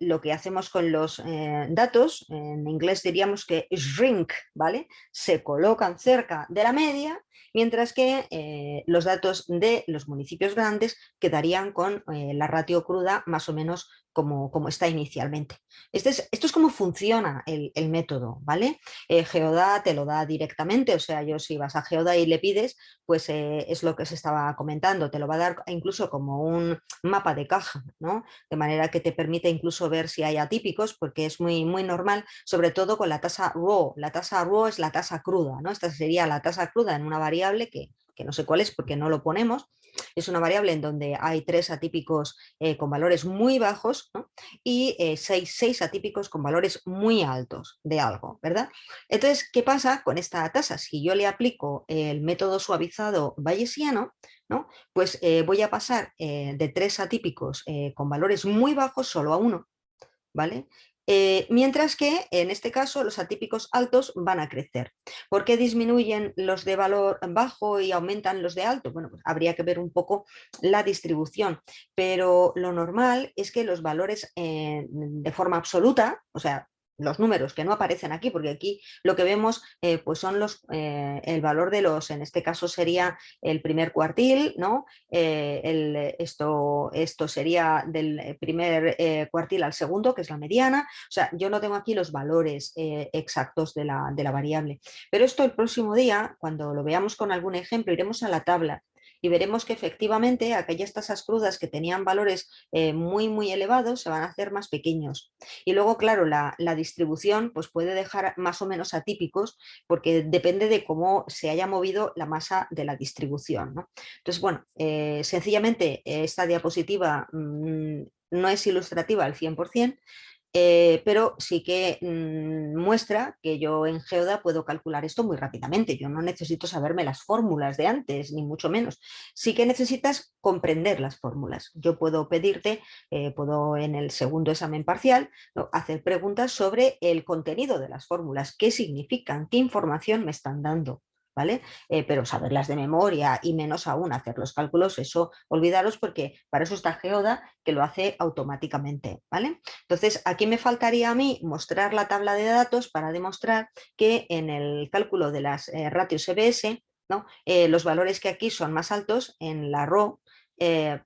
lo que hacemos con los datos, en inglés diríamos que shrink, ¿vale? Se colocan cerca de la media, mientras que los datos de los municipios grandes quedarían con la ratio cruda más o menos como está inicialmente. Esto es como funciona el método, ¿vale? Geoda te lo da directamente, o sea, yo si vas a Geoda y le pides, pues es lo que se estaba comentando, te lo va a dar incluso como un mapa de caja, ¿no? De manera que te permite incluso ver si hay atípicos, porque es muy, muy normal, sobre todo con la tasa raw. La tasa raw es la tasa cruda, ¿no? Esta sería la tasa cruda en una variable que no sé cuál es porque no lo ponemos. Es una variable en donde hay 3 atípicos con valores muy bajos, ¿no? Y 6 atípicos con valores muy altos de algo, ¿verdad? Entonces, ¿qué pasa con esta tasa? Si yo le aplico el método suavizado bayesiano, ¿no? Pues voy a pasar de 3 atípicos con valores muy bajos solo a 1, ¿vale? Mientras que en este caso los atípicos altos van a crecer. ¿Por qué disminuyen los de valor bajo y aumentan los de alto? Bueno, pues habría que ver un poco la distribución, pero lo normal es que los valores de forma absoluta, o sea, los números que no aparecen aquí, porque aquí lo que vemos pues son el valor de los, en este caso sería el primer cuartil, ¿no? Esto sería del primer cuartil al segundo, que es la mediana. O sea, yo no tengo aquí los valores exactos de la variable. Pero esto el próximo día, cuando lo veamos con algún ejemplo, iremos a la tabla y veremos que efectivamente aquellas tasas crudas que tenían valores muy, muy elevados se van a hacer más pequeños. Y luego, claro, la distribución pues puede dejar más o menos atípicos porque depende de cómo se haya movido la masa de la distribución, ¿no? Entonces, bueno, sencillamente esta diapositiva no es ilustrativa al 100%, pero sí que muestra que yo en Geoda puedo calcular esto muy rápidamente. Yo no necesito saberme las fórmulas de antes, ni mucho menos. Sí que necesitas comprender las fórmulas. Yo puedo pedirte, puedo en el segundo examen parcial, ¿no?, hacer preguntas sobre el contenido de las fórmulas, qué significan, qué información me están dando. ¿Vale? Pero saberlas de memoria y menos aún hacer los cálculos, eso olvidaros porque para eso está Geoda, que lo hace automáticamente. ¿Vale? Entonces, aquí me faltaría a mí mostrar la tabla de datos para demostrar que en el cálculo de las ratios EBS, ¿no? Los valores que aquí son más altos en la RO,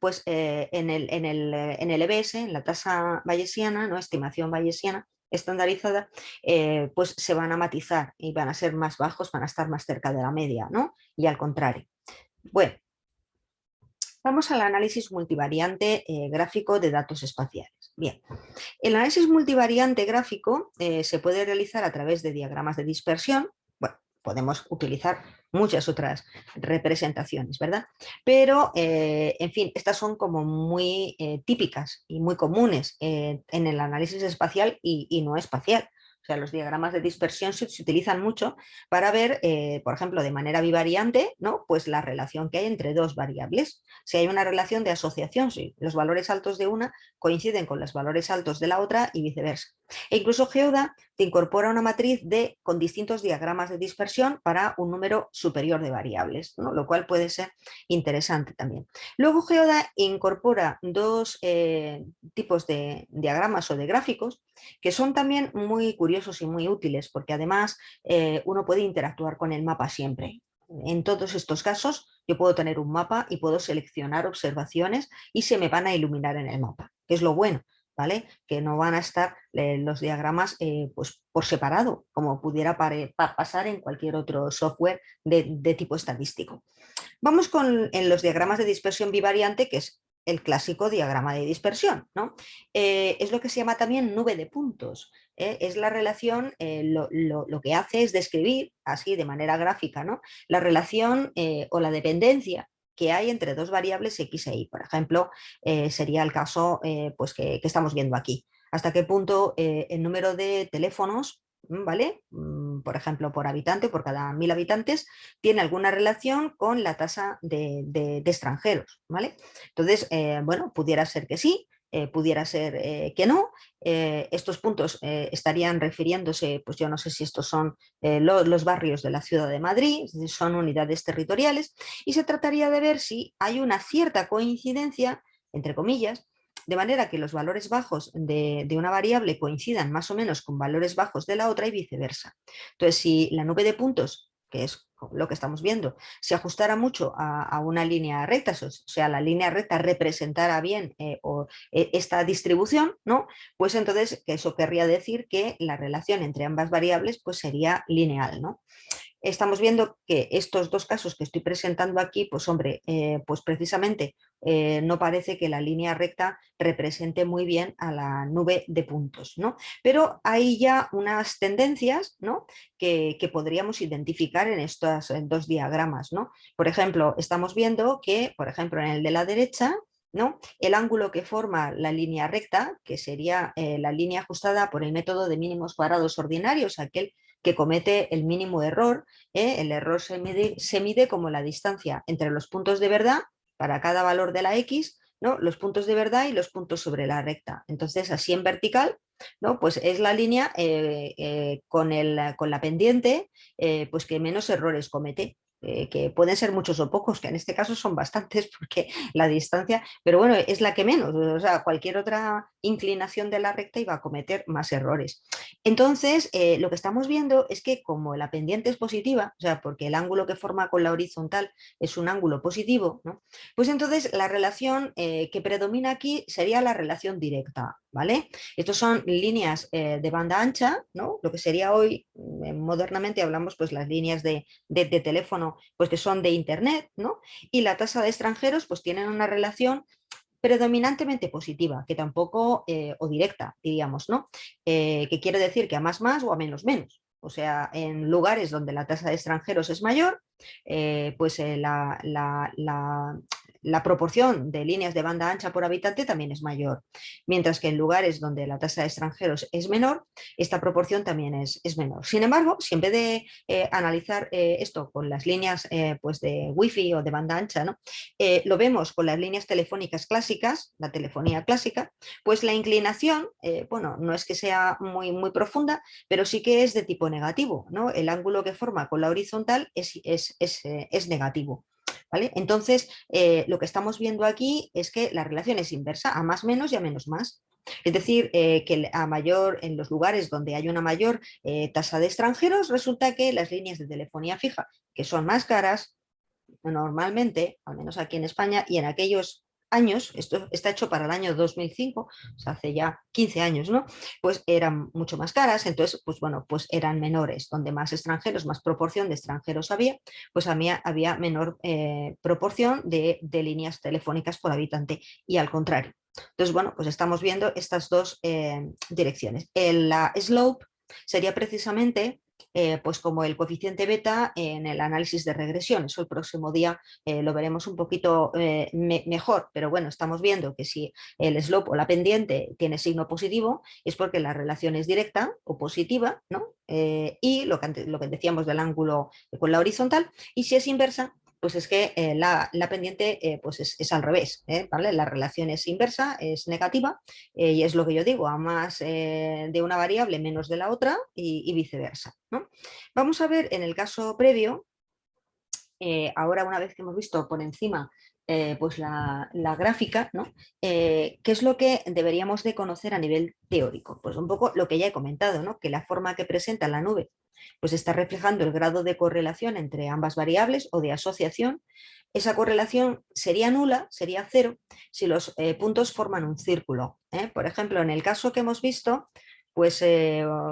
pues en el EBS, en la tasa bayesiana, ¿no? Estimación bayesiana estandarizada, pues se van a matizar y van a ser más bajos, van a estar más cerca de la media, ¿no? Y al contrario. Bueno, vamos al análisis multivariante gráfico de datos espaciales. Bien, el análisis multivariante gráfico se puede realizar a través de diagramas de dispersión. Bueno, podemos utilizar muchas otras representaciones, ¿verdad? Pero, en fin, estas son como muy típicas y muy comunes en el análisis espacial y no espacial. O sea, los diagramas de dispersión se utilizan mucho para ver, por ejemplo, de manera bivariante, ¿no? Pues la relación que hay entre dos variables. Si hay una relación de asociación, si los valores altos de una coinciden con los valores altos de la otra y viceversa. E incluso Geoda te incorpora una matriz con distintos diagramas de dispersión para un número superior de variables, ¿no? Lo cual puede ser interesante también. Luego Geoda incorpora dos tipos de diagramas o de gráficos que son también muy curiosos y muy útiles porque además uno puede interactuar con el mapa siempre. En todos estos casos yo puedo tener un mapa y puedo seleccionar observaciones y se me van a iluminar en el mapa, que es lo bueno. ¿Vale? Que no van a estar los diagramas pues por separado, como pudiera pasar en cualquier otro software de tipo estadístico. Vamos en los diagramas de dispersión bivariante, que es el clásico diagrama de dispersión, ¿no? Es lo que se llama también nube de puntos. Es la relación, lo que hace es describir, así de manera gráfica, ¿no? La relación o la dependencia que hay entre dos variables X e Y. Por ejemplo, sería el caso pues que estamos viendo aquí. Hasta qué punto el número de teléfonos, ¿vale? Por ejemplo, por habitante, por cada 1000 habitantes, tiene alguna relación con la tasa de extranjeros, ¿vale? Entonces, bueno, pudiera ser que sí, pudiera ser que no. Estos puntos estarían refiriéndose, pues yo no sé si estos son los barrios de la ciudad de Madrid, son unidades territoriales, y se trataría de ver si hay una cierta coincidencia, entre comillas, de manera que los valores bajos de una variable coincidan más o menos con valores bajos de la otra y viceversa. Entonces, si la nube de puntos, que es lo que estamos viendo, se ajustara mucho a una línea recta, o sea, la línea recta representara bien esta distribución, ¿no? Pues entonces que eso querría decir que la relación entre ambas variables pues sería lineal, ¿no? Estamos viendo que estos dos casos que estoy presentando aquí, pues hombre, pues precisamente no parece que la línea recta represente muy bien a la nube de puntos, ¿no? Pero hay ya unas tendencias, ¿no? que podríamos identificar en estos dos diagramas, ¿no? Por ejemplo, estamos viendo que, por ejemplo, en el de la derecha, ¿no? El ángulo que forma la línea recta, que sería la línea ajustada por el método de mínimos cuadrados ordinarios, aquel que comete el mínimo error, el error se mide como la distancia entre los puntos de verdad para cada valor de la X, ¿no? Los puntos de verdad y los puntos sobre la recta. Entonces, así en vertical, ¿no? Pues es la línea con la pendiente pues que menos errores comete. Que pueden ser muchos o pocos, que en este caso son bastantes porque la distancia, pero bueno, es la que menos, o sea, cualquier otra inclinación de la recta iba a cometer más errores. Entonces, lo que estamos viendo es que como la pendiente es positiva, o sea, porque el ángulo que forma con la horizontal es un ángulo positivo, ¿no? Pues entonces la relación que predomina aquí sería la relación directa, ¿vale? Estos son líneas de banda ancha, ¿no? Lo que sería hoy, modernamente hablamos pues las líneas de teléfono, pues que son de internet, ¿no? Y la tasa de extranjeros pues tienen una relación predominantemente positiva, que tampoco, o directa, diríamos, ¿no? Que quiere decir que a más o a menos. O sea, en lugares donde la tasa de extranjeros es mayor, pues la proporción de líneas de banda ancha por habitante también es mayor. Mientras que en lugares donde la tasa de extranjeros es menor, esta proporción también es menor. Sin embargo, si en vez de analizar esto con las líneas pues de wifi o de banda ancha, ¿no? Lo vemos con las líneas telefónicas clásicas, la telefonía clásica, pues la inclinación, bueno, no es que sea muy profunda, pero sí que es de tipo negativo, ¿no? El ángulo que forma con la horizontal es negativo. ¿Vale? Entonces, lo que estamos viendo aquí es que la relación es inversa, a más menos y a menos más. Es decir, que a mayor, en los lugares donde hay una mayor tasa de extranjeros, resulta que las líneas de telefonía fija, que son más caras, normalmente, al menos aquí en España, y en aquellos años, esto está hecho para el año 2005, o sea, hace ya 15 años, ¿no? Pues eran mucho más caras, entonces, pues bueno, pues eran menores, donde más extranjeros, más proporción de extranjeros había, pues había menor proporción de líneas telefónicas por habitante y al contrario. Entonces, bueno, pues estamos viendo estas dos direcciones. La slope sería precisamente pues como el coeficiente beta en el análisis de regresión. Eso el próximo día lo veremos un poquito mejor, pero bueno, estamos viendo que si el slope o la pendiente tiene signo positivo es porque la relación es directa o positiva, ¿no? Y lo que decíamos del ángulo con la horizontal, y si es inversa, pues es que la pendiente pues es al revés, ¿vale? La relación es inversa, es negativa, y es lo que yo digo, a más de una variable menos de la otra y viceversa, ¿no? Vamos a ver en el caso previo, ahora una vez que hemos visto por encima pues la gráfica, ¿no? ¿Qué es lo que deberíamos de conocer a nivel teórico? Pues un poco lo que ya he comentado, ¿no? Que la forma que presenta la nube pues está reflejando el grado de correlación entre ambas variables o de asociación. Esa correlación sería nula, sería cero, si los puntos forman un círculo. Por ejemplo, en el caso que hemos visto, pues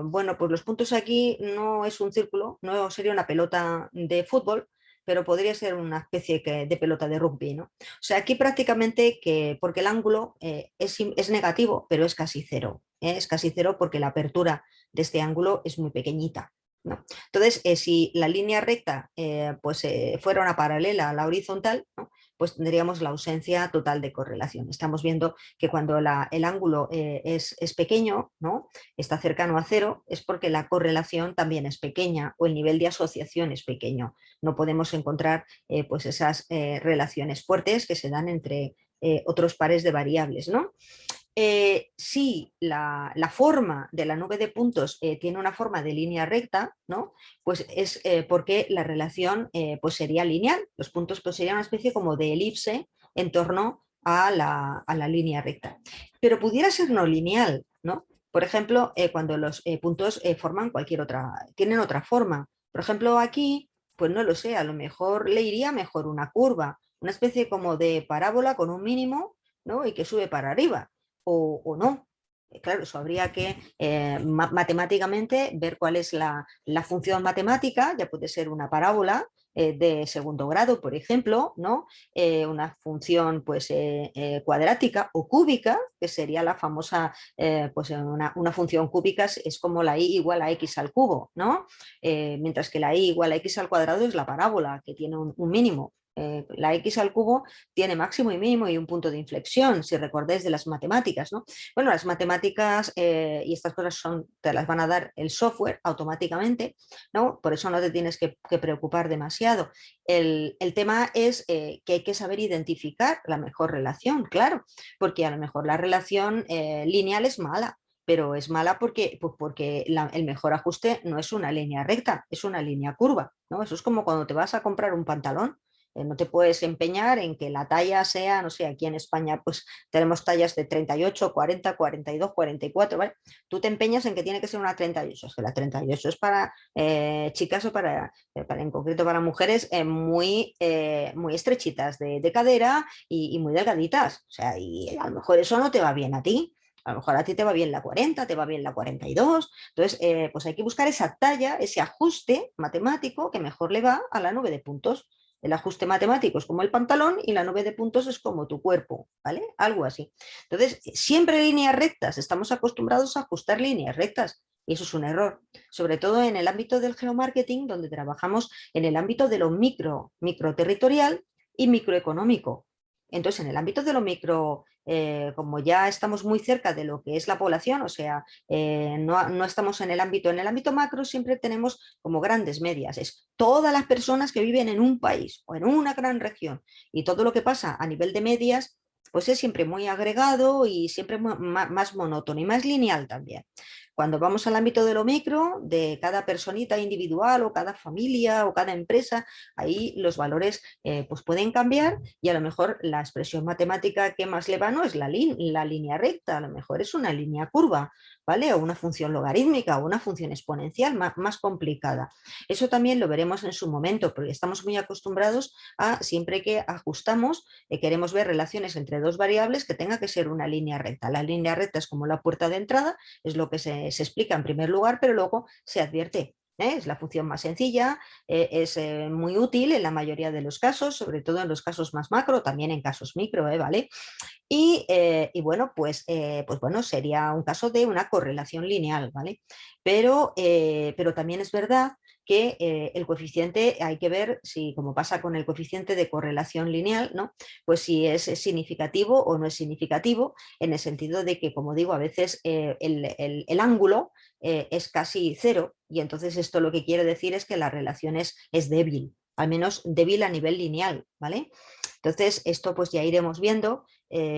bueno, pues los puntos aquí no es un círculo, no sería una pelota de fútbol, pero podría ser una especie de pelota de rugby, ¿no? O sea, aquí prácticamente porque el ángulo es negativo, pero es casi cero. Es casi cero porque la apertura de este ángulo es muy pequeñita, ¿no? Entonces, si la línea recta pues, fuera una paralela a la horizontal, ¿no? Pues tendríamos la ausencia total de correlación. Estamos viendo que cuando el ángulo es pequeño, ¿no? Está cercano a cero, es porque la correlación también es pequeña o el nivel de asociación es pequeño. No podemos encontrar pues esas relaciones fuertes que se dan entre otros pares de variables, ¿no? Si la forma de la nube de puntos tiene una forma de línea recta, ¿no? Pues es porque la relación pues sería lineal. Los puntos pues serían una especie como de elipse en torno a la línea recta. Pero pudiera ser no lineal, ¿no? Por ejemplo, cuando los puntos forman tienen otra forma. Por ejemplo, aquí, pues no lo sé, a lo mejor le iría mejor una curva, una especie como de parábola con un mínimo, ¿no? Y que sube para arriba o no. Claro, eso habría que matemáticamente ver cuál es la función matemática, ya puede ser una parábola de segundo grado, por ejemplo, ¿no? Una función pues, cuadrática o cúbica, que sería la famosa, pues una función cúbica es como la y igual a x al cubo, ¿no? Mientras que la y igual a x al cuadrado es la parábola, que tiene un mínimo. La x al cubo tiene máximo y mínimo y un punto de inflexión, si recordáis de las matemáticas, ¿no? Bueno, las matemáticas y estas cosas te las van a dar el software automáticamente, ¿no? Por eso no te tienes que preocupar demasiado. El tema es que hay que saber identificar la mejor relación, claro, porque a lo mejor la relación lineal es mala, pero es mala porque el mejor ajuste no es una línea recta, es una línea curva, ¿no? Eso es como cuando te vas a comprar un pantalón. No te puedes empeñar en que la talla sea, no sé, aquí en España pues tenemos tallas de 38, 40, 42, 44, ¿vale? Tú te empeñas en que tiene que ser una 38, es que la 38 es para chicas o en concreto para mujeres muy estrechitas de cadera y muy delgaditas, o sea, y a lo mejor eso no te va bien a ti. A lo mejor a ti te va bien la 40, te va bien la 42. Entonces, pues hay que buscar esa talla, ese ajuste matemático que mejor le va a la nube de puntos. El ajuste matemático es como el pantalón y la nube de puntos es como tu cuerpo, ¿vale? Algo así. Entonces, siempre líneas rectas, estamos acostumbrados a ajustar líneas rectas y eso es un error, sobre todo en el ámbito del geomarketing, donde trabajamos en el ámbito de lo micro territorial y microeconómico. Entonces, en el ámbito de lo micro, como ya estamos muy cerca de lo que es la población, o sea, no estamos en el ámbito macro siempre tenemos como grandes medias, es todas las personas que viven en un país o en una gran región y todo lo que pasa a nivel de medias, pues es siempre muy agregado y siempre más monótono y más lineal también. Cuando vamos al ámbito de lo micro, de cada personita individual o cada familia o cada empresa, ahí los valores pues pueden cambiar y a lo mejor la expresión matemática que más le va no es la línea recta, a lo mejor es una línea curva, ¿vale? O una función logarítmica o una función exponencial más complicada. Eso también lo veremos en su momento, porque estamos muy acostumbrados a siempre que ajustamos, queremos ver relaciones entre dos variables que tenga que ser una línea recta. La línea recta es como la puerta de entrada, es lo que se explica en primer lugar, pero luego se advierte Es la función más sencilla, es muy útil en la mayoría de los casos, sobre todo en los casos más macro, también en casos micro, ¿vale? Y bueno, pues bueno, sería un caso de una correlación lineal, ¿vale? Pero también es verdad que el coeficiente hay que ver si, como pasa con el coeficiente de correlación lineal, ¿no? Pues si es significativo o no es significativo, en el sentido de que, como digo, a veces el ángulo es casi cero y entonces esto lo que quiere decir es que la relación es débil, al menos débil a nivel lineal, ¿vale? Entonces, esto pues ya iremos viendo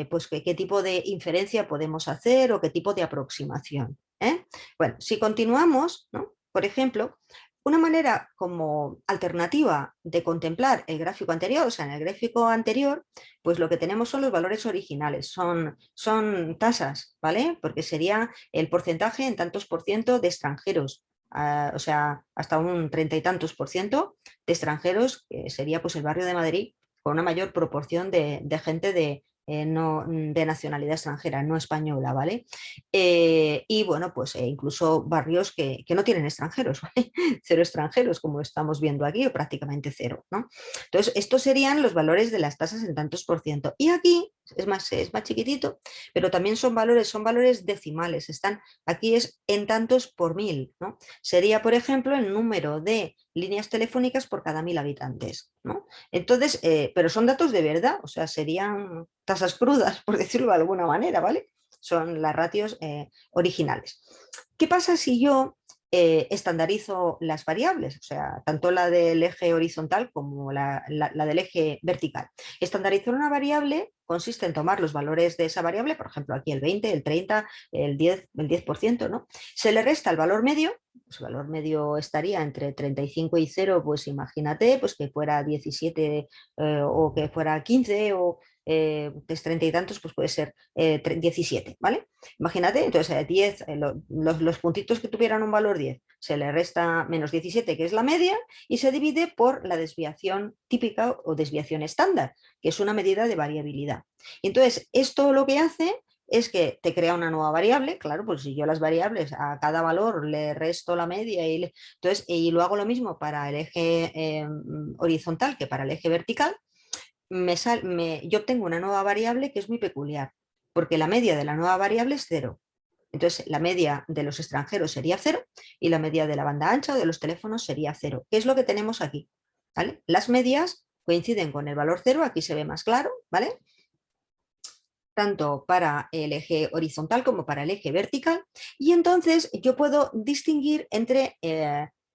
pues qué tipo de inferencia podemos hacer o qué tipo de aproximación. Bueno, si continuamos, ¿no? Por ejemplo, una manera como alternativa de contemplar el gráfico anterior, o sea, en el gráfico anterior, pues lo que tenemos son los valores originales, son tasas, ¿vale? Porque sería el porcentaje en tantos por ciento de extranjeros, o sea, hasta un 30 y tantos por ciento de extranjeros, que sería pues el barrio de Madrid, con una mayor proporción de gente no, de nacionalidad extranjera, no española, ¿vale? Y bueno, pues incluso barrios que no tienen extranjeros, ¿vale? Cero extranjeros, como estamos viendo aquí, o prácticamente cero, ¿no? Entonces, estos serían los valores de las tasas en tantos por ciento. Y aquí es más chiquitito, pero también son valores decimales, están, aquí es en tantos por mil, ¿no? Sería, por ejemplo, el número de líneas telefónicas por cada 1000 habitantes, ¿no? Entonces, pero son datos de verdad, o sea, serían tasas crudas, por decirlo de alguna manera, ¿vale? Son las ratios originales. ¿Qué pasa si yo estandarizo las variables? O sea, tanto la del eje horizontal como la del eje vertical. Estandarizar una variable consiste en tomar los valores de esa variable, por ejemplo, aquí el 20, el 30, el 10%, ¿no? Se le resta el valor medio, pues el valor medio estaría entre 35 y 0, pues imagínate, pues que fuera 17 o que fuera 15 o que es 30 y tantos, pues puede ser 17, ¿vale? Imagínate, entonces 10, los puntitos que tuvieran un valor 10, se le resta menos 17, que es la media, y se divide por la desviación típica o desviación estándar, que es una medida de variabilidad. Y entonces, esto lo que hace es que te crea una nueva variable, claro, pues si yo las variables a cada valor le resto la media entonces, y lo hago lo mismo para el eje horizontal que para el eje vertical, yo obtengo una nueva variable que es muy peculiar, porque la media de la nueva variable es cero. Entonces, la media de los extranjeros sería cero y la media de la banda ancha o de los teléfonos sería cero. ¿Qué es lo que tenemos aquí? ¿Vale? Las medias coinciden con el valor cero, aquí se ve más claro, ¿vale? Tanto para el eje horizontal como para el eje vertical, y entonces yo puedo distinguir entre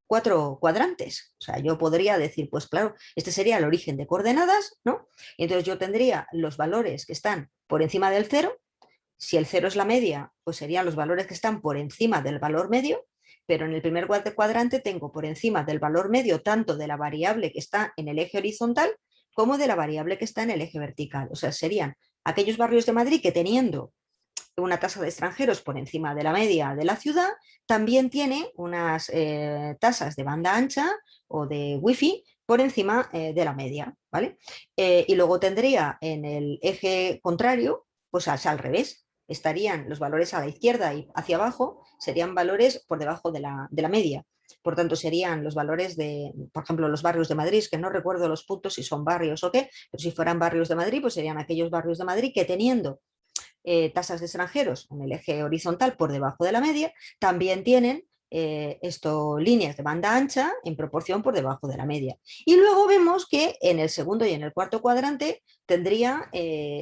4 cuadrantes. O sea, yo podría decir, pues claro, este sería el origen de coordenadas, ¿no? Y entonces yo tendría los valores que están por encima del cero. Si el cero es la media, pues serían los valores que están por encima del valor medio, pero en el primer cuadrante tengo por encima del valor medio tanto de la variable que está en el eje horizontal como de la variable que está en el eje vertical. O sea, serían aquellos barrios de Madrid que, teniendo una tasa de extranjeros por encima de la media de la ciudad, también tiene unas tasas de banda ancha o de wifi por encima de la media, ¿vale? Y luego tendría en el eje contrario, pues al revés, estarían los valores a la izquierda y hacia abajo, serían valores por debajo de la media. Por tanto, serían los valores de, por ejemplo, los barrios de Madrid, que no recuerdo los puntos si son barrios o qué, pero si fueran barrios de Madrid, pues serían aquellos barrios de Madrid que, teniendo tasas de extranjeros en el eje horizontal por debajo de la media, también tienen líneas de banda ancha en proporción por debajo de la media. Y luego vemos que en el segundo y en el cuarto cuadrante tendría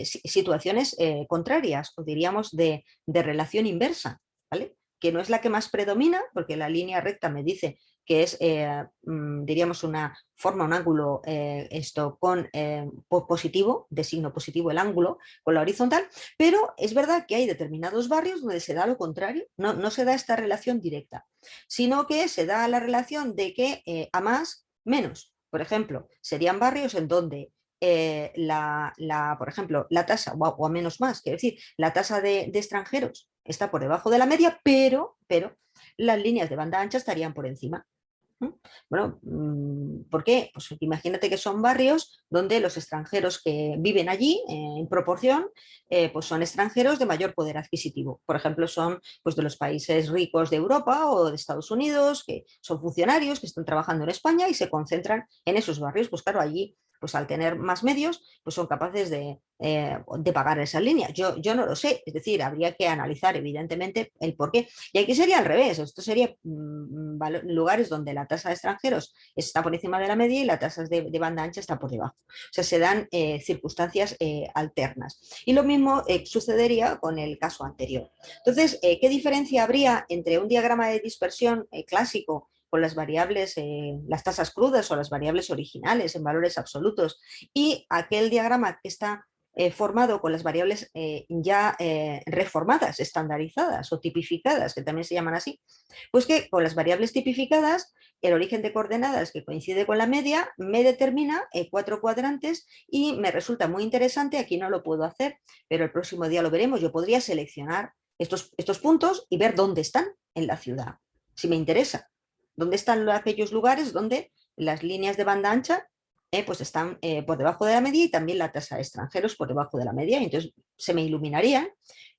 situaciones contrarias, o diríamos de relación inversa, ¿vale? Que no es la que más predomina, porque la línea recta me dice que es, diríamos, un ángulo esto con positivo, de signo positivo el ángulo, con la horizontal, pero es verdad que hay determinados barrios donde se da lo contrario, no se da esta relación directa, sino que se da la relación de que a más, menos. Por ejemplo, serían barrios en donde por ejemplo, la tasa, o a menos más, quiero decir, la tasa de extranjeros está por debajo de la media, pero las líneas de banda ancha estarían por encima. ¿no? Bueno, ¿por qué? Pues imagínate que son barrios donde los extranjeros que viven allí, en proporción, pues son extranjeros de mayor poder adquisitivo. Por ejemplo, son pues, de los países ricos de Europa o de Estados Unidos, que son funcionarios que están trabajando en España y se concentran en esos barrios. Pues claro, allí, pues al tener más medios, pues son capaces de pagar esa línea. Yo no lo sé, es decir, habría que analizar evidentemente el por qué. Y aquí sería al revés, esto sería lugares donde la tasa de extranjeros está por encima de la media y la tasa de banda ancha está por debajo. O sea, se dan circunstancias alternas. Y lo mismo sucedería con el caso anterior. Entonces, ¿qué diferencia habría entre un diagrama de dispersión clásico con las variables, las tasas crudas o las variables originales en valores absolutos y aquel diagrama que está formado con las variables ya reformadas, estandarizadas o tipificadas, que también se llaman así? Pues que con las variables tipificadas, el origen de coordenadas que coincide con la media me determina 4 cuadrantes y me resulta muy interesante. Aquí no lo puedo hacer, pero el próximo día lo veremos. Yo podría seleccionar estos puntos y ver dónde están en la ciudad, si me interesa. ¿Dónde están aquellos lugares donde las líneas de banda ancha pues están por debajo de la media y también la tasa de extranjeros por debajo de la media? Y entonces se me iluminarían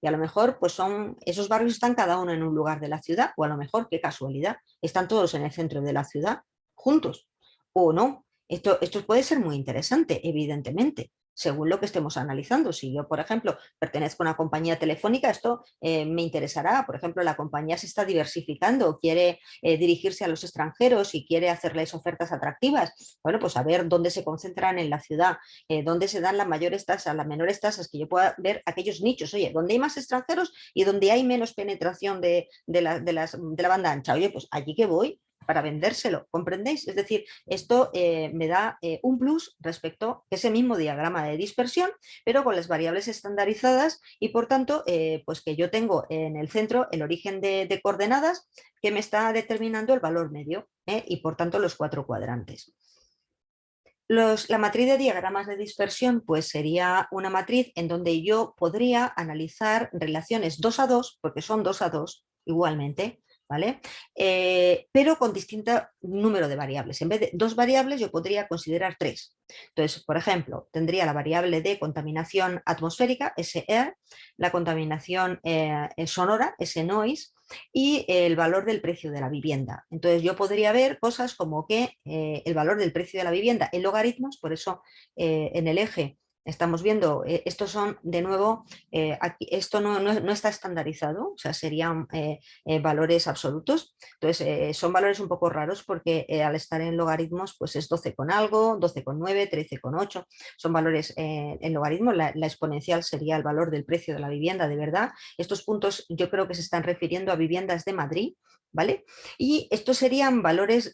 y a lo mejor pues esos barrios están cada uno en un lugar de la ciudad, o a lo mejor, qué casualidad, están todos en el centro de la ciudad juntos o no. Esto puede ser muy interesante, evidentemente, según lo que estemos analizando. Si yo, por ejemplo, pertenezco a una compañía telefónica, esto me interesará. Por ejemplo, la compañía se está diversificando, quiere dirigirse a los extranjeros y quiere hacerles ofertas atractivas. Bueno, pues a ver dónde se concentran en la ciudad, dónde se dan las mayores tasas, las menores tasas, que yo pueda ver aquellos nichos. Oye, donde hay más extranjeros y donde hay menos penetración de la banda ancha. Oye, pues allí que voy para vendérselo, ¿comprendéis? Es decir, esto me da un plus respecto a ese mismo diagrama de dispersión, pero con las variables estandarizadas y por tanto, pues que yo tengo en el centro el origen de coordenadas que me está determinando el valor medio y por tanto los 4 cuadrantes. La matriz de diagramas de dispersión pues sería una matriz en donde yo podría analizar relaciones 2 a 2, porque son 2 a 2 igualmente, ¿vale? Pero con distinto número de variables. En vez de 2 variables yo podría considerar 3. Entonces, por ejemplo, tendría la variable de contaminación atmosférica, SR, la contaminación sonora, S-noise, y el valor del precio de la vivienda. Entonces yo podría ver cosas como que el valor del precio de la vivienda en logaritmos, por eso en el eje estamos viendo, estos son de nuevo, aquí, esto no está estandarizado, o sea, serían valores absolutos. Entonces son valores un poco raros porque al estar en logaritmos pues es 12 con algo, 12,9, 13,8, son valores en logaritmos. La exponencial sería el valor del precio de la vivienda de verdad. Estos puntos yo creo que se están refiriendo a viviendas de Madrid, ¿vale? Y estos serían valores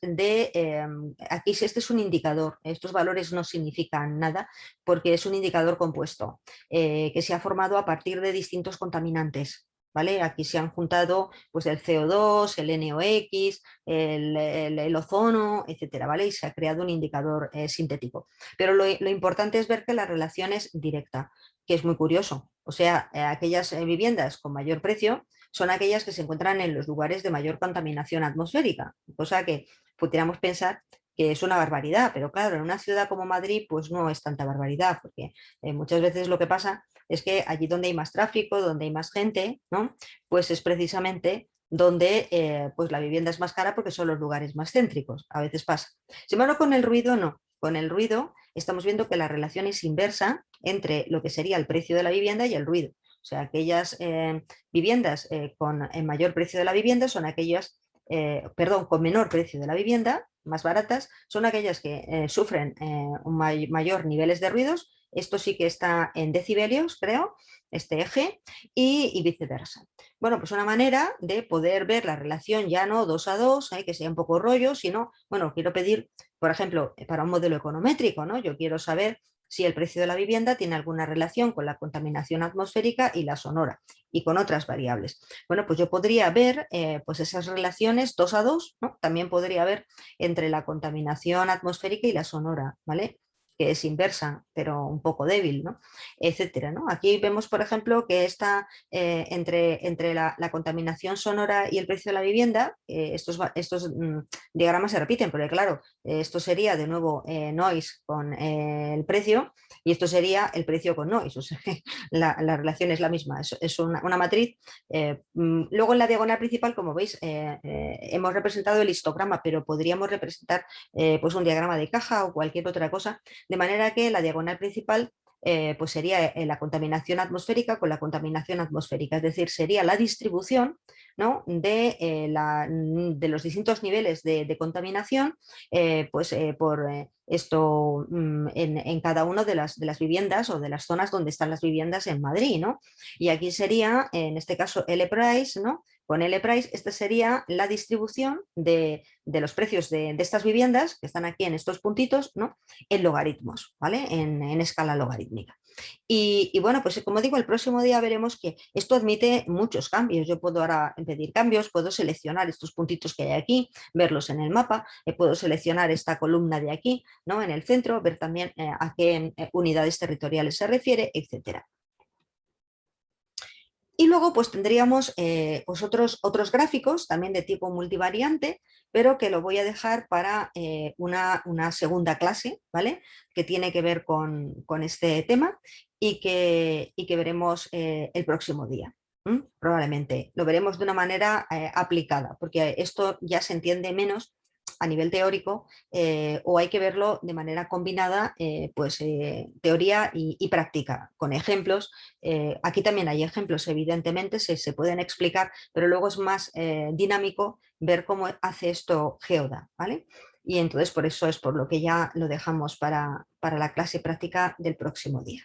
aquí este es un indicador, estos valores no significan nada porque es un indicador compuesto que se ha formado a partir de distintos contaminantes. ¿Vale? Aquí se han juntado pues, el CO2, el NOx, el ozono, etcétera, ¿vale? Y se ha creado un indicador sintético. Pero lo importante es ver que la relación es directa, que es muy curioso. O sea, aquellas viviendas con mayor precio son aquellas que se encuentran en los lugares de mayor contaminación atmosférica, cosa que pudiéramos pensar que es una barbaridad, pero claro, en una ciudad como Madrid pues no es tanta barbaridad, porque muchas veces lo que pasa es que allí donde hay más tráfico, donde hay más gente, ¿no? Pues es precisamente donde pues la vivienda es más cara porque son los lugares más céntricos, a veces pasa. Sin embargo, con el ruido no, con el ruido estamos viendo que la relación es inversa entre lo que sería el precio de la vivienda y el ruido. O sea, aquellas viviendas con el mayor precio de la vivienda son aquellas, perdón, con menor precio de la vivienda, más baratas, son aquellas que sufren un mayor niveles de ruidos. Esto sí que está en decibelios, creo, este eje, y viceversa. Bueno, pues una manera de poder ver la relación ya no 2 a 2, que sea un poco rollo, sino, bueno, quiero pedir, por ejemplo, para un modelo econométrico, ¿no? Yo quiero saber si el precio de la vivienda tiene alguna relación con la contaminación atmosférica y la sonora y con otras variables. Bueno, pues yo podría ver pues esas relaciones 2 a 2, ¿no? También podría ver entre la contaminación atmosférica y la sonora, ¿vale? Que es inversa, pero un poco débil, ¿no? Etcétera, ¿no? Aquí vemos, por ejemplo, que está entre la contaminación sonora y el precio de la vivienda, estos diagramas se repiten, porque claro, esto sería de nuevo noise con el precio y esto sería el precio con noise, o sea, la relación es la misma, es una matriz. Luego en la diagonal principal, como veis, hemos representado el histograma, pero podríamos representar pues un diagrama de caja o cualquier otra cosa, de manera que la diagonal principal pues sería la contaminación atmosférica con la contaminación atmosférica, es decir, sería la distribución, ¿no? de los distintos niveles de contaminación pues, por esto en cada una de las viviendas o de las zonas donde están las viviendas en Madrid, ¿no? Y aquí sería, en este caso, L price, ¿no? Con L price, esta sería la distribución de los precios de estas viviendas que están aquí en estos puntitos, ¿no? En logaritmos, ¿vale? En escala logarítmica. Y bueno, pues como digo, el próximo día veremos que esto admite muchos cambios. Yo puedo ahora pedir cambios, puedo seleccionar estos puntitos que hay aquí, verlos en el mapa, puedo seleccionar esta columna de aquí, ¿no? En el centro, ver también a qué unidades territoriales se refiere, etcétera. Y luego pues tendríamos pues otros gráficos también de tipo multivariante, pero que lo voy a dejar para una segunda clase, ¿vale? Que tiene que ver con este tema y que veremos el próximo día. Probablemente lo veremos de una manera aplicada, porque esto ya se entiende menos a nivel teórico o hay que verlo de manera combinada, pues teoría y práctica, con ejemplos. Aquí también hay ejemplos, evidentemente, se pueden explicar, pero luego es más dinámico ver cómo hace esto Geoda, ¿vale? Y entonces por eso es por lo que ya lo dejamos para la clase práctica del próximo día.